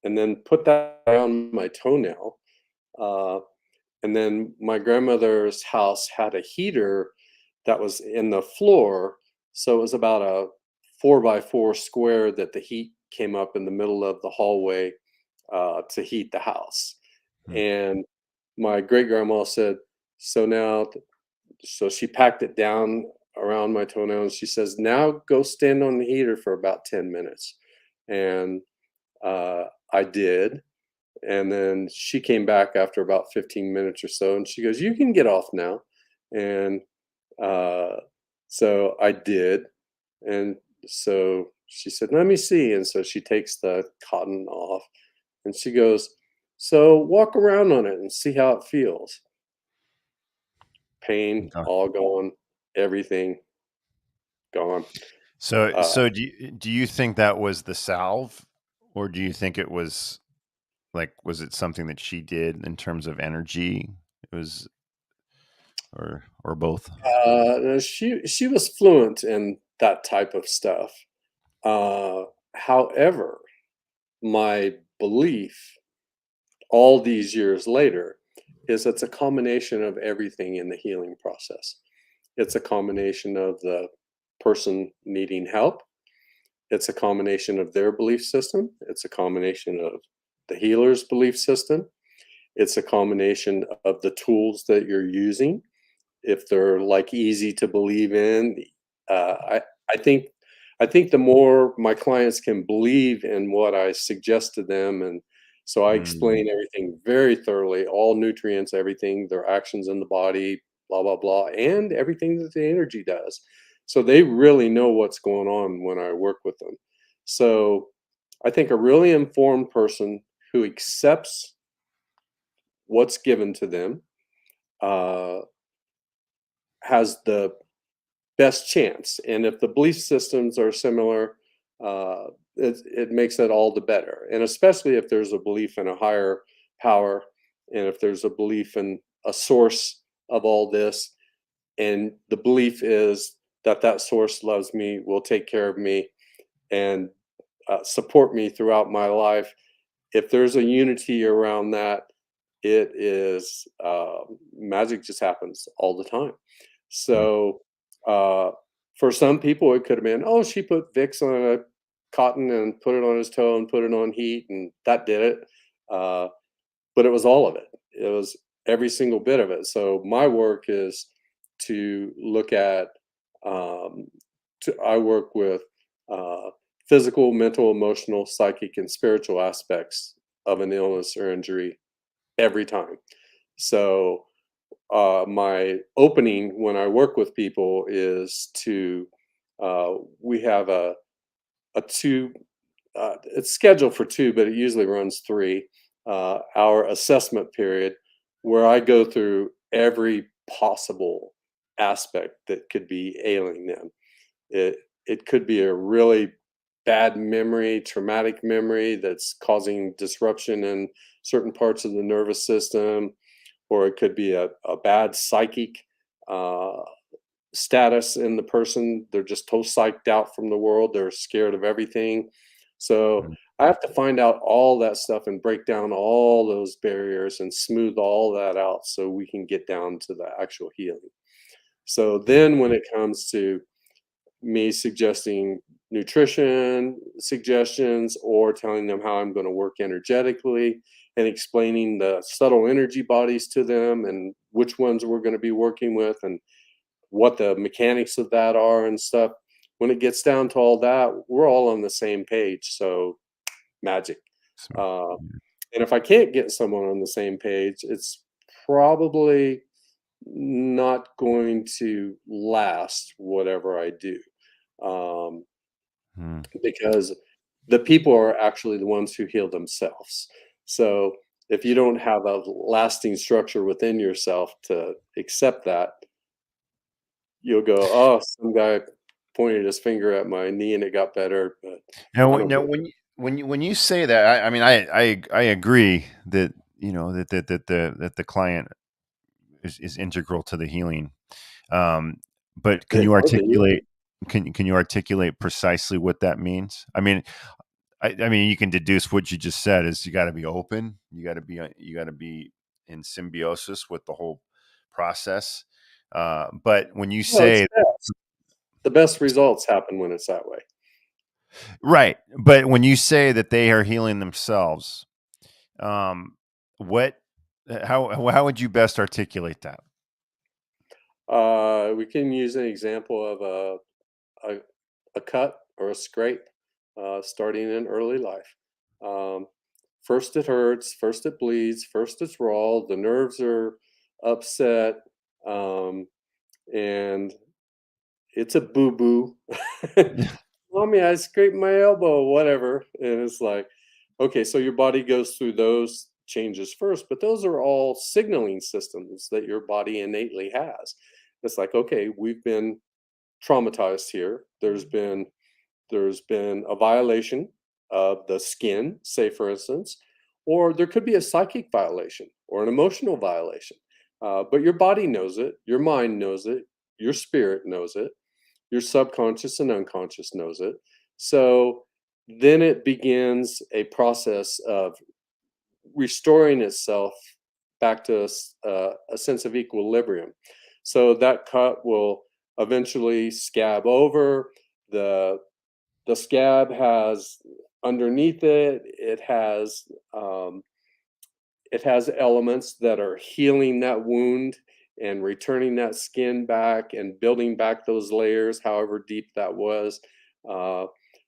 and then put that around my toenail. And then my grandmother's house had a heater that was in the floor, so it was about a 4x4 square that the heat came up in the middle of the hallway to heat the house. And my great grandma said, so she packed it down around my toenail, and she says, "Now go stand on the heater for about 10 minutes." And I did. And then she came back after about 15 minutes or so, and she goes, "You can get off now." And uh, so I did. And so she said, "Let me see." And so she takes the cotton off and she goes, "So walk around on it and see how it feels." Pain Okay. all gone, everything gone. So, Uh, so do you think that was the salve, or do you think it was like, was it something that she did in terms of energy? It was, or both. she was fluent in that type of stuff. Uh, However, my belief all these years later is it's a combination of everything in the healing process. It's a combination of the person needing help. It's a combination of their belief system. It's a combination of the healer's belief system. It's a combination of the tools that you're using. If they're like easy to believe in, uh, I, I think I think the more my clients can believe in what I suggest to them, and so I Mm, explain everything very thoroughly, all nutrients, everything, their actions in the body, blah blah blah, and everything that the energy does. So they really know what's going on when I work with them. So I think a really informed person who accepts what's given to them uh, has the best chance. And if the belief systems are similar, it makes it all the better. And especially if there's a belief in a higher power, and if there's a belief in a source of all this, and the belief is that that source loves me, will take care of me, and support me throughout my life. If there's a unity around that, it is magic just happens all the time. mm, So uh, for some people, it could have been, oh, she put Vicks on a cotton and put it on his toe and put it on heat, and that did it. Uh, but it was all of it. It was every single bit of it. So my work is to look at. Um, I work with uh, physical, mental, emotional, psychic, and spiritual aspects of an illness or injury every time. So my opening when I work with people is to we have a two. It's scheduled for two, but it usually runs 3 hour assessment period where I go through every possible aspect that could be ailing them. It it could be a really bad memory, traumatic memory that's causing disruption in certain parts of the nervous system, or it could be a bad psychic uh, status in the person. They're just so psyched out from the world. They're scared of everything. So mm, I have to find out all that stuff and break down all those barriers and smooth all that out so we can get down to the actual healing. So mm, then when it comes to me suggesting nutrition suggestions or telling them how I'm going to work energetically and explaining the subtle energy bodies to them and which ones we're going to be working with and what the mechanics of that are and stuff. When it gets down to all that, we're all on the same page. So magic. so, Uh, yeah. and if I can't get someone on the same page, it's probably not going to last whatever I do. Um, Mm. because the people are actually the ones who heal themselves. So if you don't have a lasting structure within yourself to accept that, you'll go, "Oh, some guy pointed his finger at my knee and it got better," but Now, I don't now believe when you say that, I mean, I agree that, that the client is integral to the healing. Um, but can it you or the healing. articulate can you articulate precisely what that means? I mean, I mean, you can deduce what you just said is you got to be open, you got to be in symbiosis with the whole process. But when you Well, it's say best. The best results happen when it's that way. right, but when you say that they are healing themselves, um, what how would you best articulate that? We can use an example of a cut or a scrape starting in early life. Um, First it hurts, first it bleeds, first it's raw, the nerves are upset, um, and it's a boo boo. Mommy, I scraped my elbow, whatever. And it's like, okay, so your body goes through those changes first, but those are all signaling systems that your body innately has. It's like, okay, we've been traumatized here. There's been a violation of the skin, say for instance, or there could be a psychic violation or an emotional violation. But your body knows it, your mind knows it, your spirit knows it, your subconscious and unconscious knows it. So then it begins a process of restoring itself back to a sense of equilibrium. So that cut will eventually scab over. The the scab has underneath um, it has elements that are healing that wound and returning that skin back and building back those layers, however deep that was. Uh,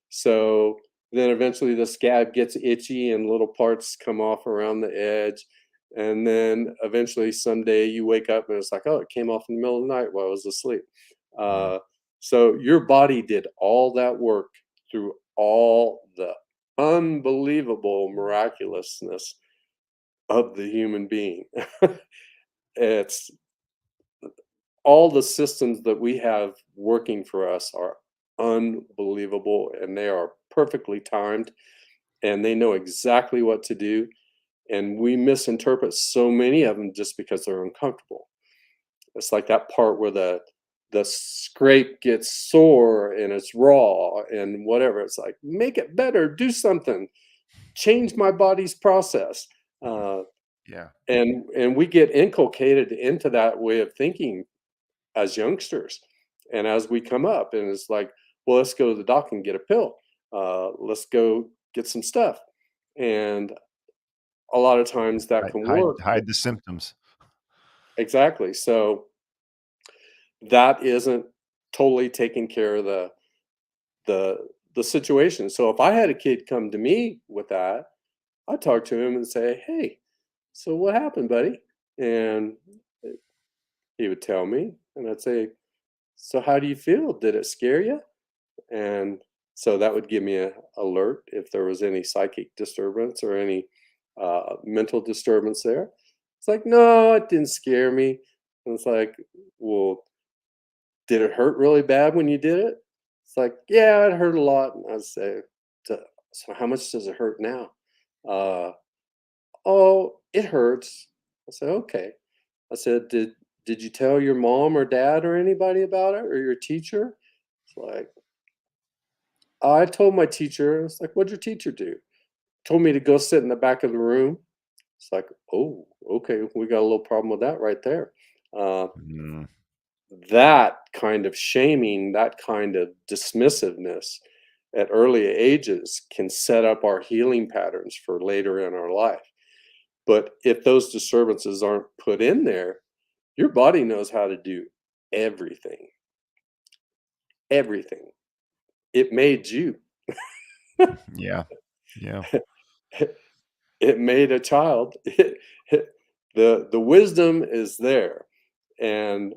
so then eventually the scab gets itchy and little parts come off around the edge. And then eventually someday you wake up and it's like, oh, it came off in the middle of the night while I was asleep. Mm. Uh, so your body did all that work through all the unbelievable miraculousness of the human being. It's all the systems that we have working for us are unbelievable and they are perfectly timed and they know exactly what to do. And we misinterpret so many of them just because they're uncomfortable. It's like that part where the scrape gets sore and it's raw and whatever. It's like, make it better, do something, change my body's process. Uh, Yeah. and we get inculcated into that way of thinking as youngsters and as we come up and it's like, well, let's go to the doc and get a pill, let's go get some stuff. And a lot of times that Hide can hide work. hide the symptoms. Exactly. So that isn't totally taking care of the the situation. So if I had a kid come to me with that, I'd talk to him and say, hey, so what happened, buddy? And he would tell me and I'd say, so how do you feel? Did it scare you? And so that would give me a alert if there was any psychic disturbance or any mental disturbance there. It's like, no, it didn't scare me. And it's like, well, did it hurt really bad when you did it? It's like, yeah, it hurt a lot. And I'd say, so how much does it hurt now? Uh, oh, it hurts. I said, okay. I said, did you tell your mom or dad or anybody about it or your teacher? It's like, I told my teacher. It's like, what'd your teacher do? Told me to go sit in the back of the room. It's like, oh, okay, we got a little problem with that right there. Uh, Mm. that kind of shaming, that kind of dismissiveness at early ages can set up our healing patterns for later in our life. But if those disturbances aren't put in there, your body knows how to do everything. Everything. It made you. Yeah. Yeah. It made a child. The wisdom is there, and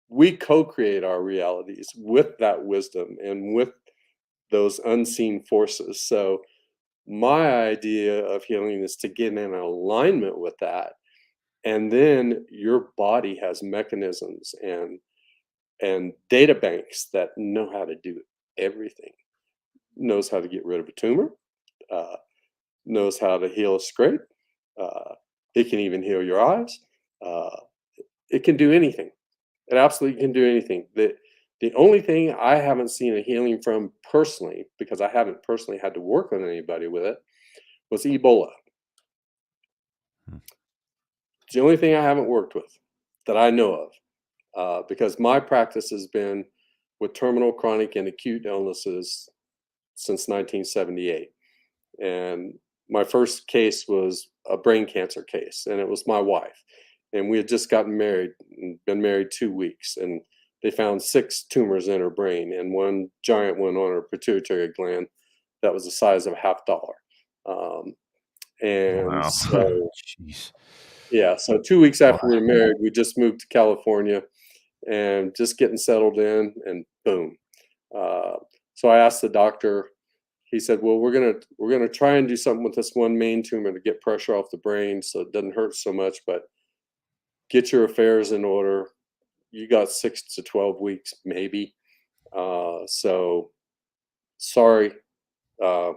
we co-create our realities with that wisdom and with those unseen forces. So my idea of healing is to get in alignment with that, and then your body has mechanisms and data banks that know how to do everything. Knows how to get rid of a tumor, uh, knows how to heal a scrape. Uh, it can even heal your eyes. Uh, it can do anything. It absolutely can do anything. The only thing I haven't seen a healing from personally, because I haven't personally had to work on anybody with it, was Ebola. Hmm. It's the only thing I haven't worked with that I know of, because my practice has been with terminal, chronic, and acute illnesses since 1978. And my first case was a brain cancer case, and it was my wife. and we had just gotten married and been married 2 weeks, and they found 6 tumors in her brain and one giant one on her pituitary gland that was the size of a half dollar. Um, and Wow. so, Jeez. yeah, so 2 weeks Wow. after we were married, we just moved to California and just getting settled in, and boom. Uh, so I asked the doctor. He said, "Well, we're gonna try and do something with this one main tumor to get pressure off the brain so it doesn't hurt so much, but get your affairs in order. You got 6 to 12 weeks, maybe. So sorry, uh,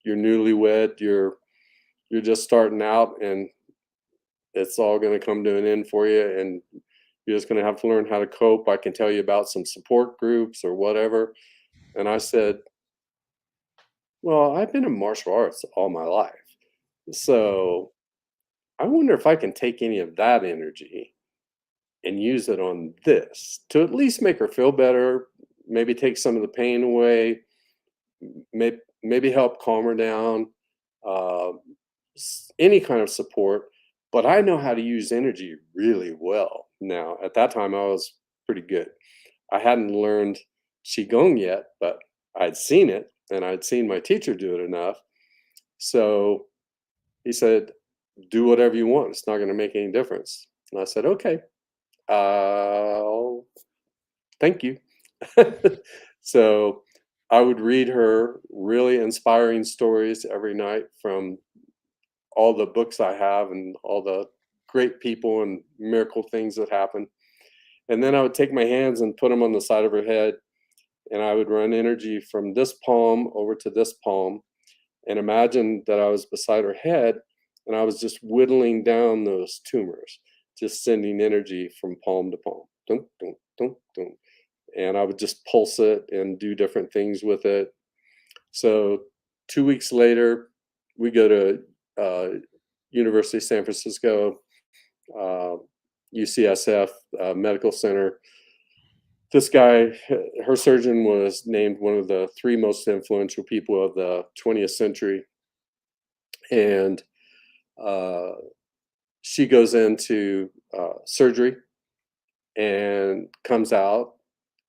you're newlywed. You're just starting out, and it's all going to come to an end for you, and you're just going to have to learn how to cope. I can tell you about some support groups or whatever." And I said, "Well, I've been in martial arts all my life, so I wonder if I can take any of that energy and use it on this to at least make her feel better, maybe take some of the pain away, maybe help calm her down, uh, any kind of support. But I know how to use energy really well now. At that time, I was pretty good. I hadn't learned qigong yet, but I'd seen it, and I'd seen my teacher do it enough. So he said, 'Do whatever you want. It's not going to make any difference.' And I said, 'Okay, uh, thank you.'" So I would read her really inspiring stories every night from all the books I have and all the great people and miracle things that happen. And then I would take my hands and put them on the side of her head, and I would run energy from this palm over to this palm, and imagine that I was beside her head and I was just whittling down those tumors, just sending energy from palm to palm. Dun, dun, dun, dun. And I would just pulse it and do different things with it. So 2 weeks later, we go to University of San Francisco, uh, UCSF Medical Center. This guy, her surgeon, was named one of the 3 most influential people of the 20th century, and uh, she goes into surgery and comes out,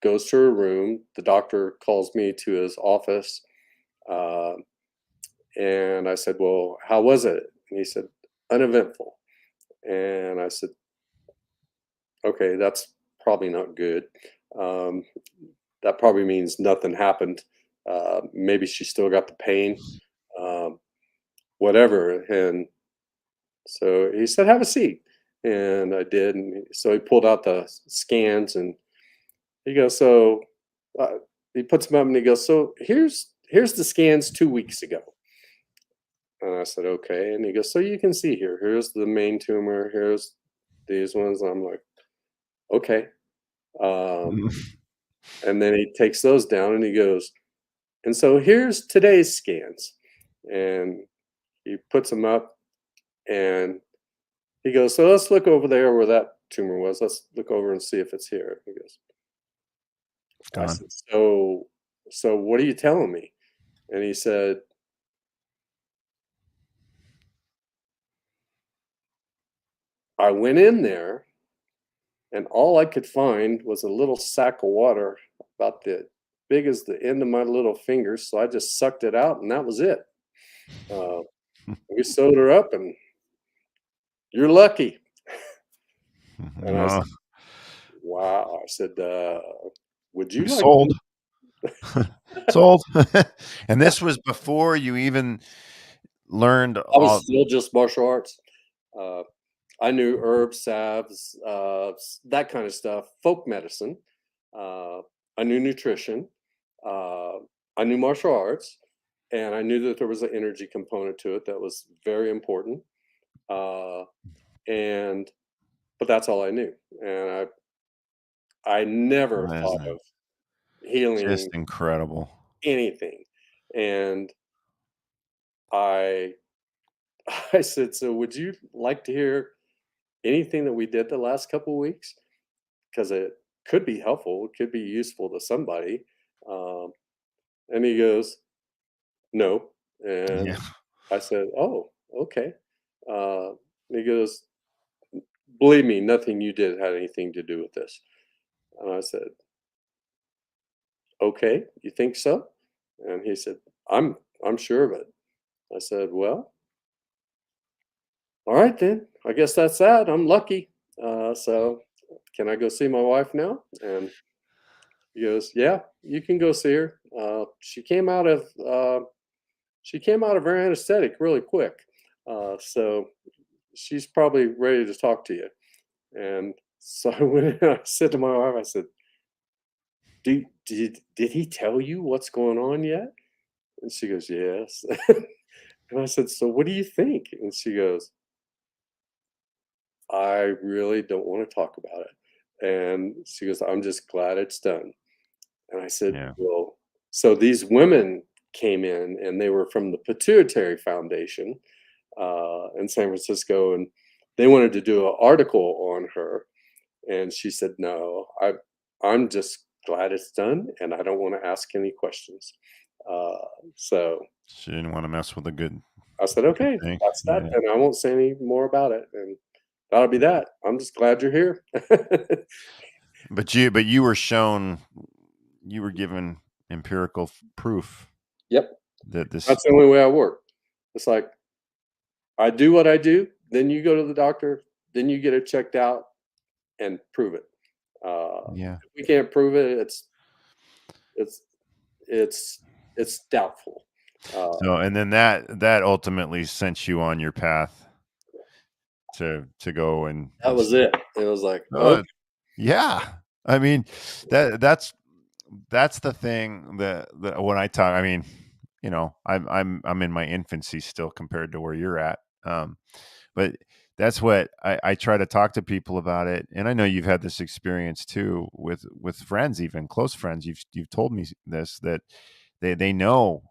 goes to her room. The doctor calls me to his office. Uh, and I said, "Well, how was it?" And he said, "Uneventful." And I said, "Okay, that's probably not good. Um, that probably means nothing happened. Maybe she still got the pain, um, whatever." And so he said, "Have a seat." And I did. And so he pulled out the scans, and he goes, uh, he puts them up and he goes, "So here's the scans 2 weeks ago." And I said, "Okay." And he goes, "So you can see here, here's the main tumor, here's these ones." And I'm like, "Okay." Um, and then he takes those down and he goes, "And so here's today's scans." And he puts them up and he goes, "So let's look over there where that tumor was. Let's look over and see if it's here." He goes, I Gone. said, "So what are you telling me?" And he said, "I went in there and all I could find was a little sack of water about the big as the end of my little finger. So I just sucked it out and that was it. Uh, we sewed her up and you're lucky." And I Uh, said, "Wow." I said, "Would you like sold. Sold. And this was before you even learned I was all. still just martial arts. Uh, I knew herbs, salves, that kind of stuff, folk medicine. Uh, I knew nutrition. Uh, I knew martial arts, and I knew that there was an energy component to it that was very important. Uh, and but that's all I knew, and I never That is thought of healing just incredible. anything. And I I said, "So would you like to hear anything that we did the last couple of weeks? Because it could be helpful, it could be useful to somebody." Um, and he goes, "No." Yeah. And I said, "Oh, okay." And he goes, believe me, nothing you did had anything to do with this. And I said, okay, you think so? And he said, I'm sure of it. I said, well, all right then. I guess that's that. I'm lucky. So can I go see my wife now? And he goes, yeah, you can go see her. She came out of her anesthetic really quick. So she's probably ready to talk to you. And so I went and I said to my wife, I said, did he tell you what's going on yet? And she goes, yes. And I said, so what do you think? And she goes, I really don't want to talk about it. And she goes, I'm just glad it's done. And I said, Yeah. well, so these women came in and they were from the Pituitary Foundation in San Francisco, and they wanted to do an article on her. And she said, no, I'm just glad it's done and I don't want to ask any questions. So She didn't want to mess with a good I said, okay, thing. that's that. Yeah. And I won't say any more about it. And that'll be that. I'm just glad you're here. But you were shown, you were given empirical proof Yep. that this. That's the only way I work. It's like, I do what I do, then you go to the doctor, then you get it checked out and prove it. Yeah. If we can't prove it, it's doubtful. So, and then that ultimately sent you on your path to go and That was it. It was like, Oh, okay, yeah. I mean, that's the thing that when I talk, I mean, I'm in my infancy still compared to where you're at. But that's what I try to talk to people about it. And I know you've had this experience too with friends, even close friends. You've told me this, that they know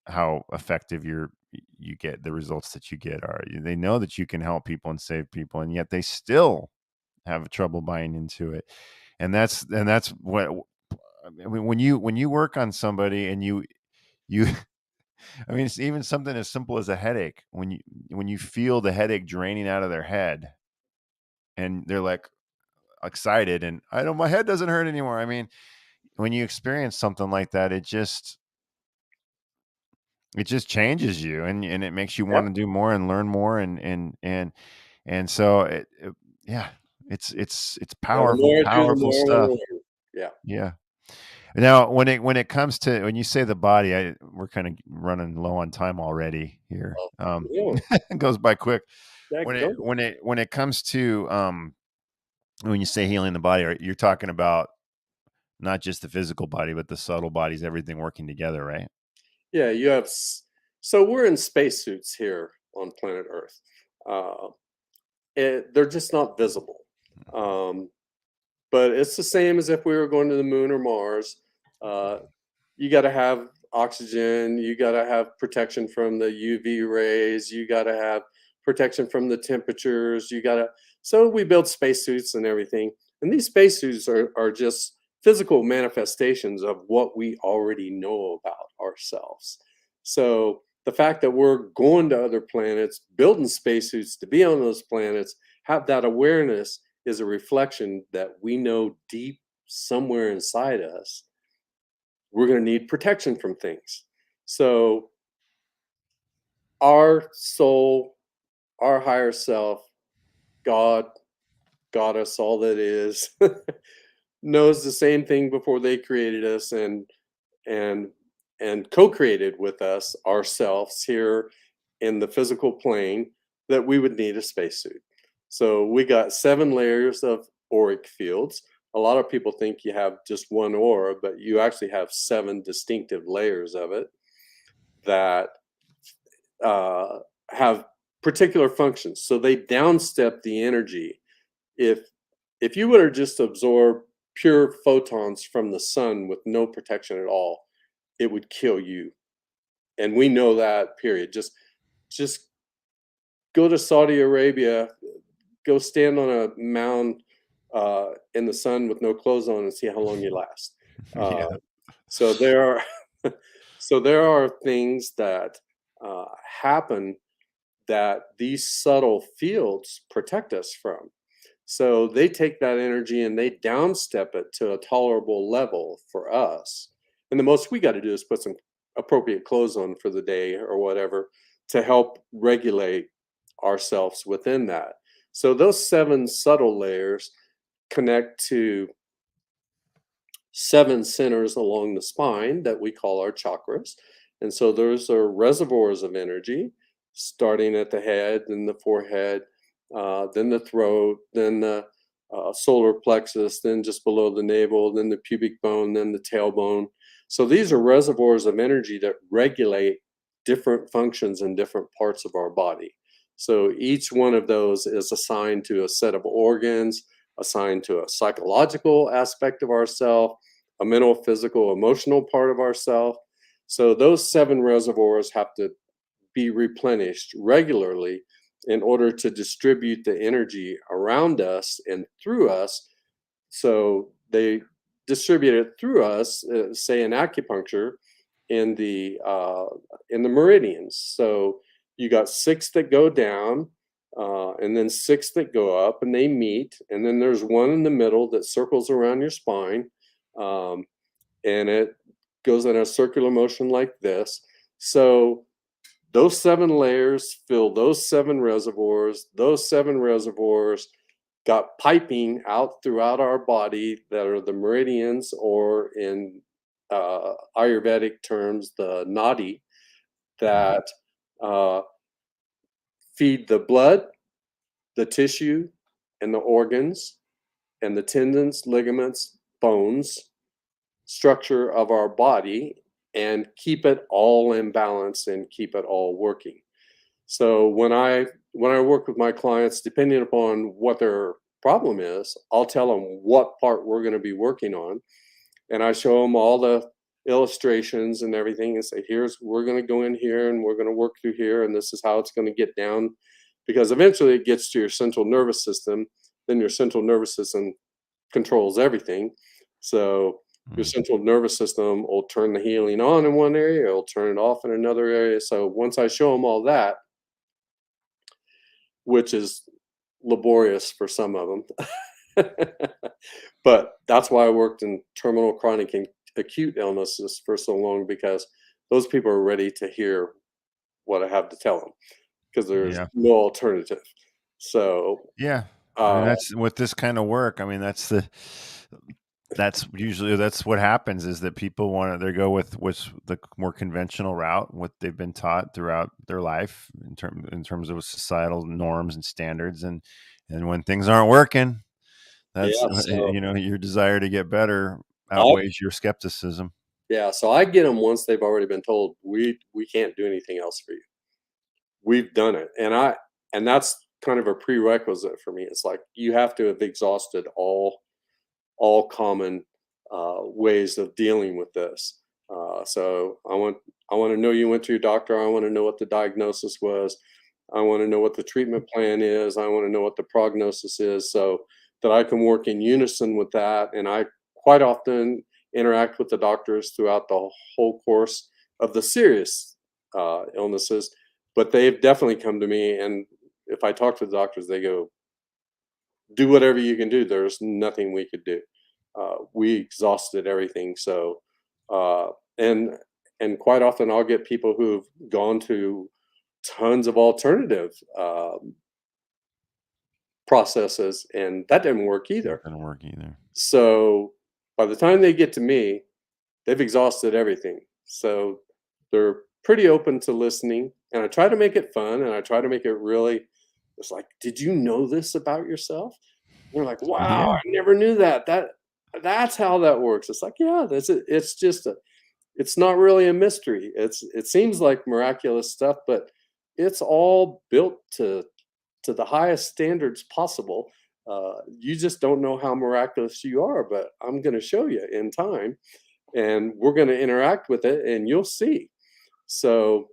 how effective you get, the results that you get are. They know that you can help people and save people, and yet they still have trouble buying into it. And that's what I mean, when you work on somebody and you I mean, it's even something as simple as a headache. When you feel the headache draining out of their head and they're like excited and I know my head doesn't hurt anymore. I mean, when you experience something like that, it just changes you, and it makes you yep, want to do more and learn more, and so yeah, it's yeah, the powerful, more I do, the powerful more I want to stuff. learn. Yeah. Yeah. Now, when it comes to when you say the body, we're kind of running low on time already here. Oh, yeah. It goes by quick. That When it comes to when you say healing the body, you're talking about not just the physical body, but the subtle bodies, everything working together, right? Yeah, you have. So we're in spacesuits here on planet Earth. Uh, they're just not visible. Um, but it's the same as if we were going to the moon or Mars. Uh, you got to have oxygen. You got to have protection from the UV rays. You got to have protection from the temperatures. You got to. So we build spacesuits and everything. And these spacesuits are just physical manifestations of what we already know about ourselves. So the fact that we're going to other planets, building spacesuits to be on those planets, have that awareness is a reflection that we know deep somewhere inside us we're going to need protection from things. So our soul, our higher self, God, Goddess, all that is, knows the same thing before they created us and and co-created with us ourselves here in the physical plane that we would need a spacesuit. So we got 7 layers of auric fields. A lot of people think you have just one aura, but you actually have 7 distinctive layers of it that uh, have particular functions. So they downstep the energy. If you were to just absorb pure photons from the sun with no protection at all, it would kill you. And we know that, period. Just go to Saudi Arabia, go stand on a mound in the sun with no clothes on and see how long you last. Uh, Yeah. so there are so there are things that happen that these subtle fields protect us from. So they take that energy and they downstep it to a tolerable level for us. And the most we got to do is put some appropriate clothes on for the day or whatever to help regulate ourselves within that. So those 7 subtle layers connect to 7 centers along the spine that we call our chakras. And so those are reservoirs of energy, starting at the head, then the forehead, then the throat, then the solar plexus, then just below the navel, then the pubic bone, then the tailbone. So these are reservoirs of energy that regulate different functions in different parts of our body. So each one of those is assigned to a set of organs, assigned to a psychological aspect of ourself, a mental, physical, emotional part of ourself. So those 7 reservoirs have to be replenished regularly in order to distribute the energy around us and through us. So they distribute it through us, say in acupuncture, in the meridians. So you got 6 that go down, and then 6 that go up, and they meet, and then there's one in the middle that circles around your spine, um, and it goes in a circular motion like this. So those 7 layers fill those 7 reservoirs. Those 7 reservoirs got piping out throughout our body that are the meridians, or in Ayurvedic terms, the nadi, that uh, feed the blood, the tissue, and the organs, and the tendons, ligaments, bones, structure of our body, and keep it all in balance and keep it all working. So when I work with my clients, depending upon what their problem is, I'll tell them what part we're going to be working on, and I show them all the illustrations and everything, and say, here's, we're going to go in here and we're going to work through here, and this is how it's going to get down, because eventually it gets to your central nervous system. Then your central nervous system controls everything. So your central nervous system will turn the healing on in one area, it'll turn it off in another area. So once I show them all that, which is laborious for some of them, but that's why I worked in terminal, chronic, and acute illnesses for so long, because those people are ready to hear what I have to tell them, because there's Yeah. no alternative. So Yeah. I mean, uh, that's with this kind of work. I mean, that's usually what happens, is that people want to, they go with what's the more conventional route, what they've been taught throughout their life in terms of societal norms and standards. And when things aren't working, that's, yeah, so your desire to get better I outweighs your skepticism. yeah, so I get them once they've already been told, we can't do anything else for you. We've done it. And that's kind of a prerequisite for me. It's like you have to have exhausted all common ways of dealing with this. So I want to know you went to your doctor. I want to know what the diagnosis was. I want to know what the treatment plan is. I want to know what the prognosis is, so that I can work in unison with that. And I quite often interact with the doctors throughout the whole course of the serious illnesses, but they've definitely come to me. And if I talk to the doctors, they go, do whatever you can do. There's nothing we could do. We exhausted everything. So, uh, and quite often I'll get people who've gone to tons of alternative processes, and that didn't work either. Not going to work either. So by the time they get to me, they've exhausted everything. So they're pretty open to listening, and I try to make it fun, and I try to make it really. It's like, did you know this about yourself? And they're like, wow, Yeah. I never knew that. That's how that works. It's like, yeah, that's it. It's just it's not really a mystery. It seems like miraculous stuff, but it's all built to the highest standards possible. You just don't know how miraculous you are, but I'm going to show you in time, and we're going to interact with it, and you'll see. So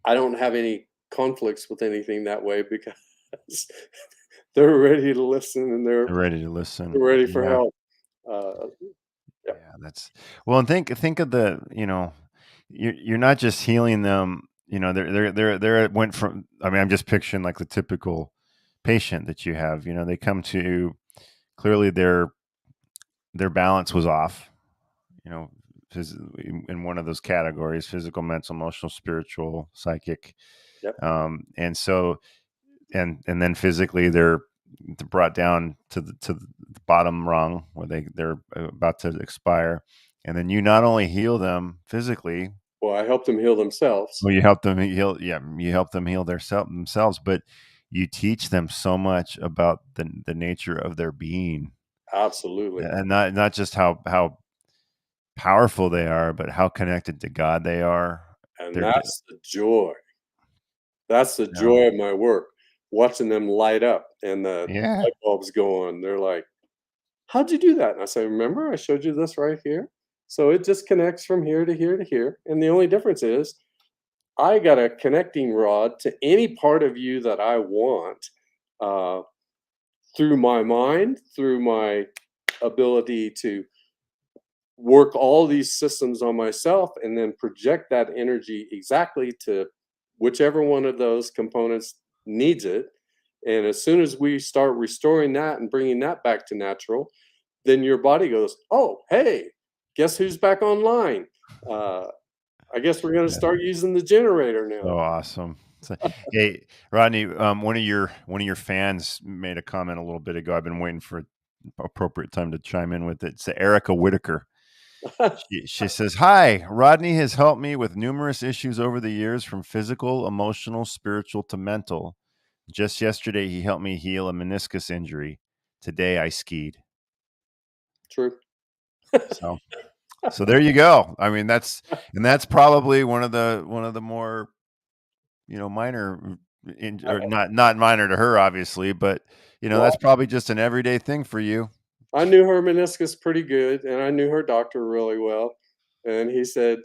I don't have any conflicts with anything that way, because they're ready to listen, and They're ready to listen. they're ready for Yeah. help. Uh, yeah, Yeah, that's well, and think of the, you're not just healing them, they're went from, I mean, I'm just picturing like the typical patient that you have. You know, they come to you, clearly their balance was off, you know, in one of those categories: physical, mental, emotional, spiritual, psychic. Yep. And so, and then physically they're brought down to the bottom rung where they're about to expire. And then you not only heal them physically, Well, I helped them heal themselves. well, you help them heal. Yeah, you help them heal themselves, but you teach them so much about the nature of their being, Absolutely. and not just how powerful they are, but how connected to God they are. And They're, that's the joy. That's the you know, joy of my work, watching them light up and the yeah, light bulbs go on. They're like, "How'd you do that?" And I say, "Remember, I showed you this right here." So it just connects from here to here to here. And the only difference is I got a connecting rod to any part of you that I want, uh, through my mind, through my ability to work all these systems on myself and then project that energy exactly to whichever one of those components needs it. And as soon as we start restoring that and bringing that back to natural, then your body goes, "Oh, hey, guess who's back online? Uh, I guess we're going to yeah, start using the generator now." so awesome. So, hey, Rodney, one of your fans made a comment a little bit ago. I've been waiting for appropriate time to chime in with it. It's Erica Whitaker. She says, "Hi, Rodney has helped me with numerous issues over the years, from physical, emotional, spiritual to mental. Just yesterday, he helped me heal a meniscus injury. Today, I skied." True. So, there you go. I mean, that's probably one of the more, minor, or not minor to her, obviously, but that's Well, probably just an everyday thing for you. I knew her meniscus pretty good, and I knew her doctor really well. And he said,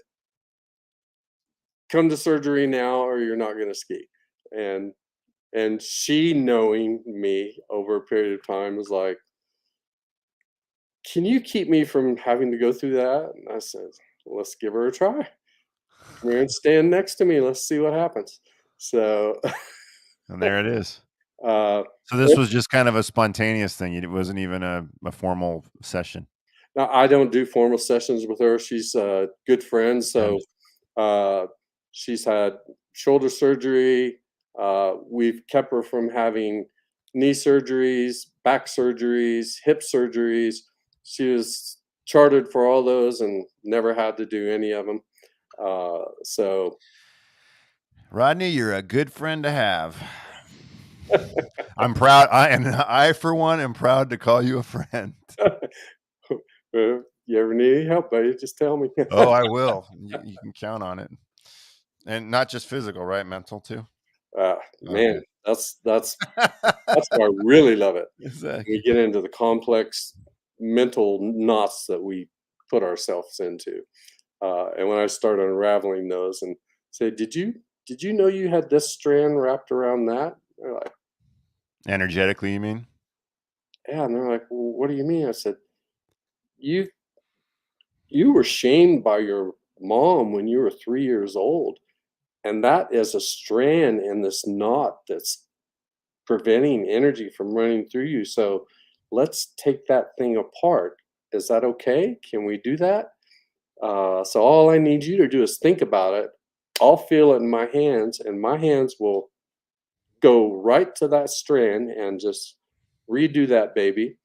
"Come to surgery now, or you're not going to ski." And she, knowing me over a period of time, was like, "Can you keep me from having to go through that?" And I said, "Let's give her a try. Come here and stand next to me. Let's see what happens." So, And there it is. uh, So this was just kind of a spontaneous thing. It wasn't even a formal session. now I don't do formal sessions with her. She's a good friend, Yeah. so uh, she's had shoulder surgery. We've kept her from having knee surgeries, back surgeries, hip surgeries. She was chartered for all those and never had to do any of them. So Rodney, you're a good friend to have. I'm proud. I for one am proud to call you a friend. you ever need any help, buddy? Just tell me. Oh, I will. You can count on it. And not just physical, right? Mental too. Man, Okay. that's why I really love it. We Exactly. get into the complex mental knots that we put ourselves into. And when I started unraveling those and say, did you know you had this strand wrapped around that?" They're like, Energetically, you mean? "Yeah." And they're like, "Well, what do you mean?" I said, "You you were shamed by your mom when you were 3 years old. And that is a strand in this knot that's preventing energy from running through you. So let's take that thing apart. Is that okay? Can we do that?" So all I need you to do is think about it. I'll feel it in my hands, and my hands will go right to that strand and just redo that baby.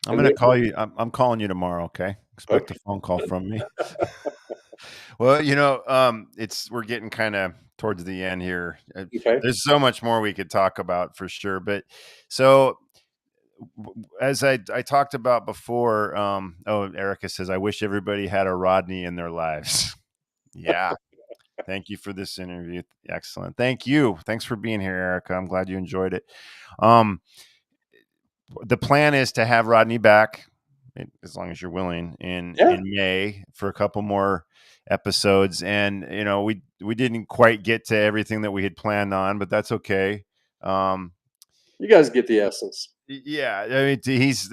I'm And gonna then, call you. I'm calling you tomorrow. Okay. Expect a okay, phone call from me. Well, we're getting kind of towards the end here. okay, There's so much more we could talk about for sure, but so as I talked about before, Erica says, "I wish everybody had a Rodney in their lives." Yeah. Thank you for this interview. Excellent. Thank you. Thanks for being here, Erica. I'm glad you enjoyed it. Um, the plan is to have Rodney back, as long as you're willing, yeah, in May for a couple more episodes. And we didn't quite get to everything that we had planned on, but that's okay. Um, you guys get the essence. yeah, I mean, he's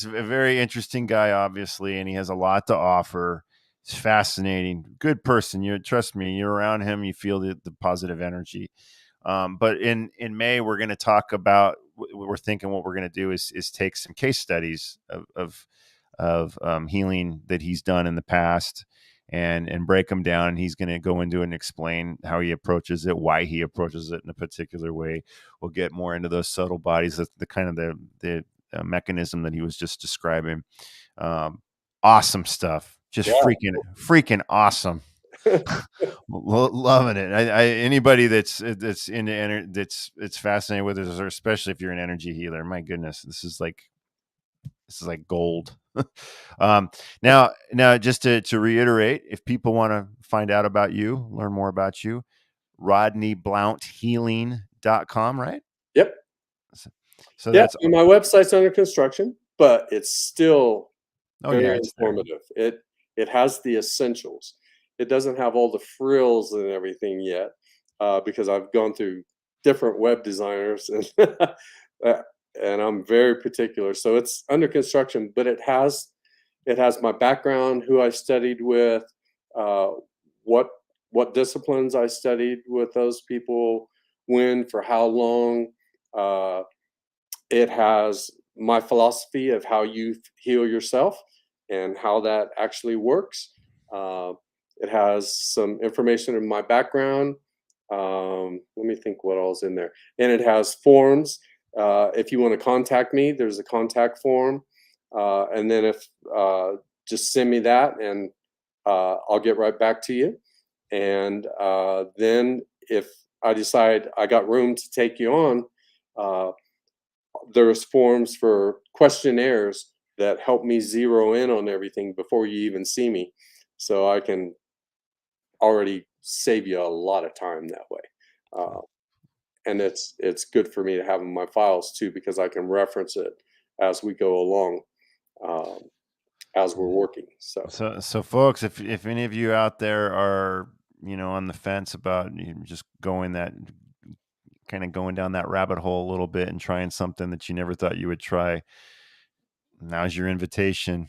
a very interesting guy, obviously, and he has a lot to offer. He's fascinating, good person. You trust me, you're around him, you feel the positive energy. But in May, we're going to talk about we're thinking what we're going to do is take some case studies of healing that he's done in the past and break them down. And he's going to go into it and explain how he approaches it, why he approaches it in a particular way. We'll get more into those subtle bodies, the kind of the mechanism that he was just describing. Awesome stuff. Just freaking awesome. Loving it. Anybody that's into that's fascinated with it, or especially if you're an energy healer, my goodness, this is like gold. Now just to reiterate, if people want to find out about you, learn more about you, RodneyBlountHealing.com, right? Yep. So that's my website's under construction, but it's still very informative. It has the essentials. It doesn't have all the frills and everything yet, because I've gone through different web designers and and I'm very particular. So it's under construction, but it has my background, who I studied with, what disciplines I studied with those people, when, for how long. It has my philosophy of how you heal yourself and how that actually works. It has some information in my background. Let me think what all's in there. And it has forms. If you want to contact me, there's a contact form. And then if just send me that, and I'll get right back to you. And then if I decide I got room to take you on, there's forms for questionnaires that help me zero in on everything before you even see me, so I can already save you a lot of time that way. And it's good for me to have in my files too, because I can reference it as we go along, as we're working. So folks, if any of you out there are on the fence about just going down that rabbit hole a little bit and trying something that you never thought you would try, now's your invitation.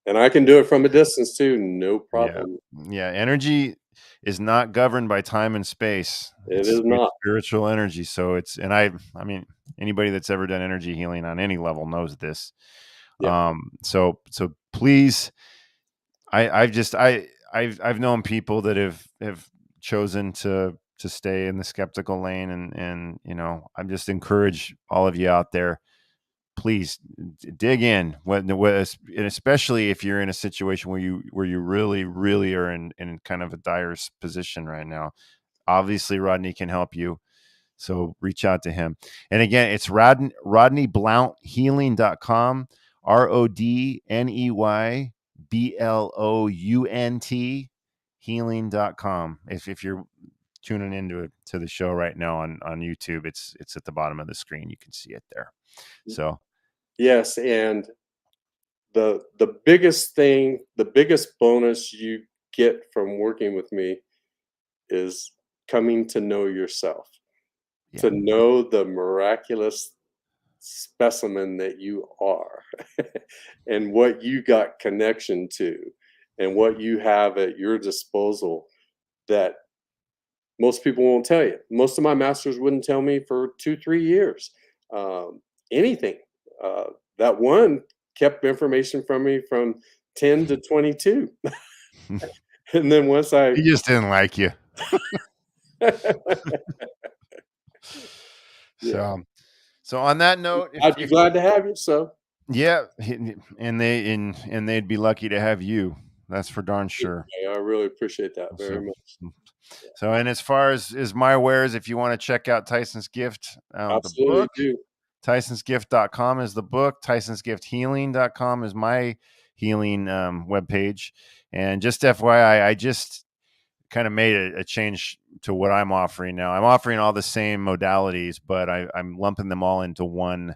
And I can do it from a distance too, no problem. Yeah. Energy is not governed by time and space. It is not. Spiritual energy. So I mean, anybody that's ever done energy healing on any level knows this. Yeah. So please, I've known people that have chosen to stay in the skeptical lane, and I'm just encourage all of you out there, please dig in, and especially if you're in a situation where you really are in kind of a dire position right now. Obviously Rodney can help you, so reach out to him. And again, it's RodneyBlountHealing.com, RodneyBlount healing.com. If you're tuning into the show right now on YouTube, it's at the bottom of the screen. You can see it there. So yes, and the biggest bonus you get from working with me is coming to know yourself, to know the miraculous specimen that you are, and what you got connection to, and what you have at your disposal that most people won't tell you. Most of my masters wouldn't tell me for 2-3 years anything. That one kept information from me from 10 to 22. And then once he just didn't like you. So on that note, I'd be glad to have you. So and they'd be lucky to have you. That's for darn sure. I really appreciate that very much. So, and as far as my wares, if you want to check out Tyson's Gift, the book, Tyson'sGift.com is the book. Tyson'sGiftHealing.com is my healing webpage. And just FYI, I just kind of made a change to what I'm offering now. I'm offering all the same modalities, but I'm lumping them all into one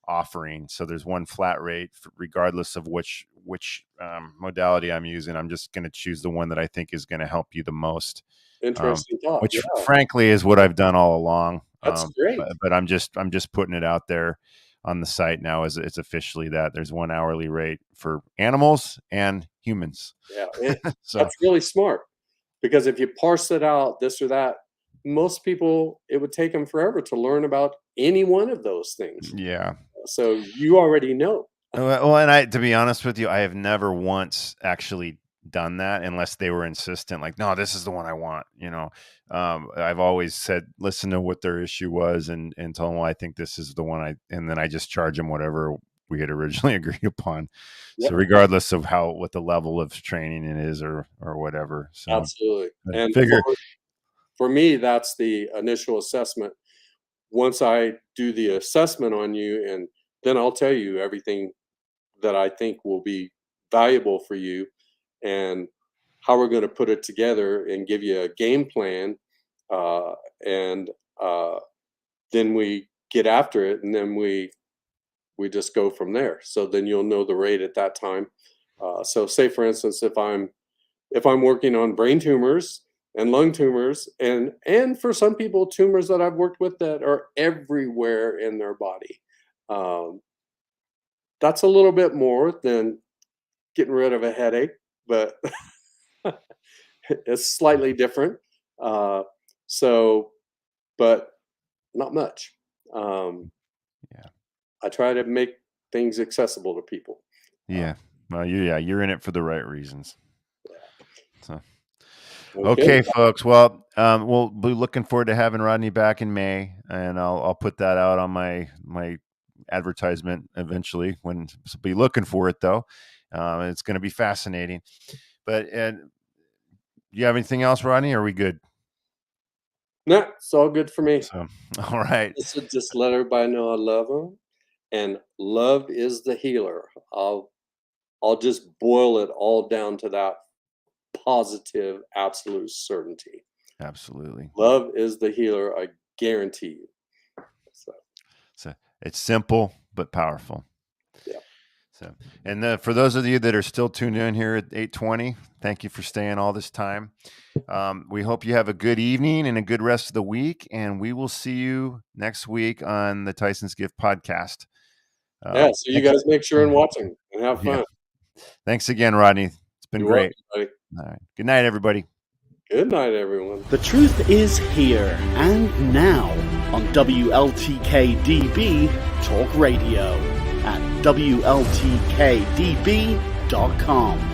offering. So there's one flat rate regardless of which modality I'm using. I'm just going to choose the one that I think is going to help you the most. Interesting thought. Which frankly is what I've done all along. That's great. But I'm just putting it out there on the site now, as it's officially that there's one hourly rate for animals and humans. Yeah. So that's really smart, because if you parse it out, this or that, most people, it would take them forever to learn about any one of those things. Yeah. So you already know. Well, and to be honest with you, I have never once actually done that unless they were insistent, like, no, this is the one I want. I've always said, listen to what their issue was and tell them, well, I think this is the one and then I just charge them whatever we had originally agreed upon. Yep. So regardless of what the level of training it is or whatever. So absolutely. And figure for me, that's the initial assessment. Once I do the assessment on you, and then I'll tell you everything that I think will be valuable for you and how we're going to put it together and give you a game plan. And then we get after it, and then we just go from there. So then you'll know the rate at that time. So say, for instance, if I'm working on brain tumors and lung tumors, and for some people, tumors that I've worked with that are everywhere in their body, that's a little bit more than getting rid of a headache, but it's slightly different. But not much. Yeah. I try to make things accessible to people. Yeah. Well, you're in it for the right reasons. Yeah. So. Okay, folks. Well, we'll be looking forward to having Rodney back in May, and I'll put that out on my advertisement eventually. So be looking for it, though. It's going to be fascinating. But do you have anything else, Rodney? Or are we good? No, it's all good for me. So, all right. Just let everybody know I love them, and love is the healer. I'll just boil it all down to that positive, absolute certainty. Absolutely. Love is the healer, I guarantee you. So it's simple but powerful. Yeah. So, and for those of you that are still tuned in here at 8:20, thank you for staying all this time. We hope you have a good evening and a good rest of the week, and we will see you next week on the Tyson's Gift podcast. So you guys make sure and watch them and have fun. Yeah. Thanks again, Rodney. It's been great. Welcome, all right. Good night, everybody. Good night, everyone. The truth is here and now on WLTK-DB Talk Radio at WLTK-DB.com.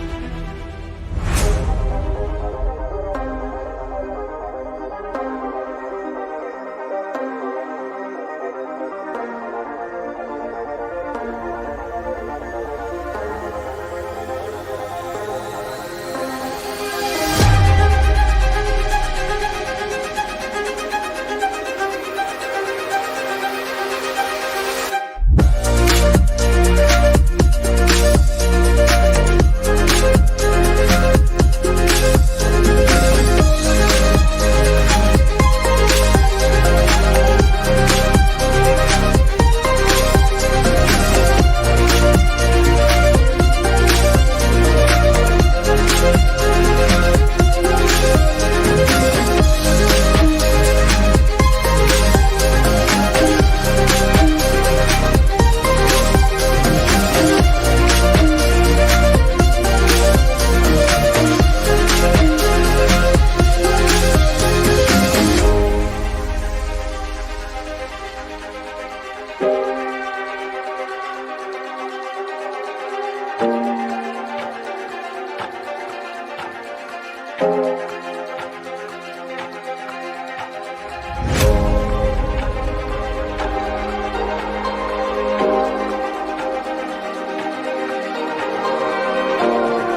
Thank you.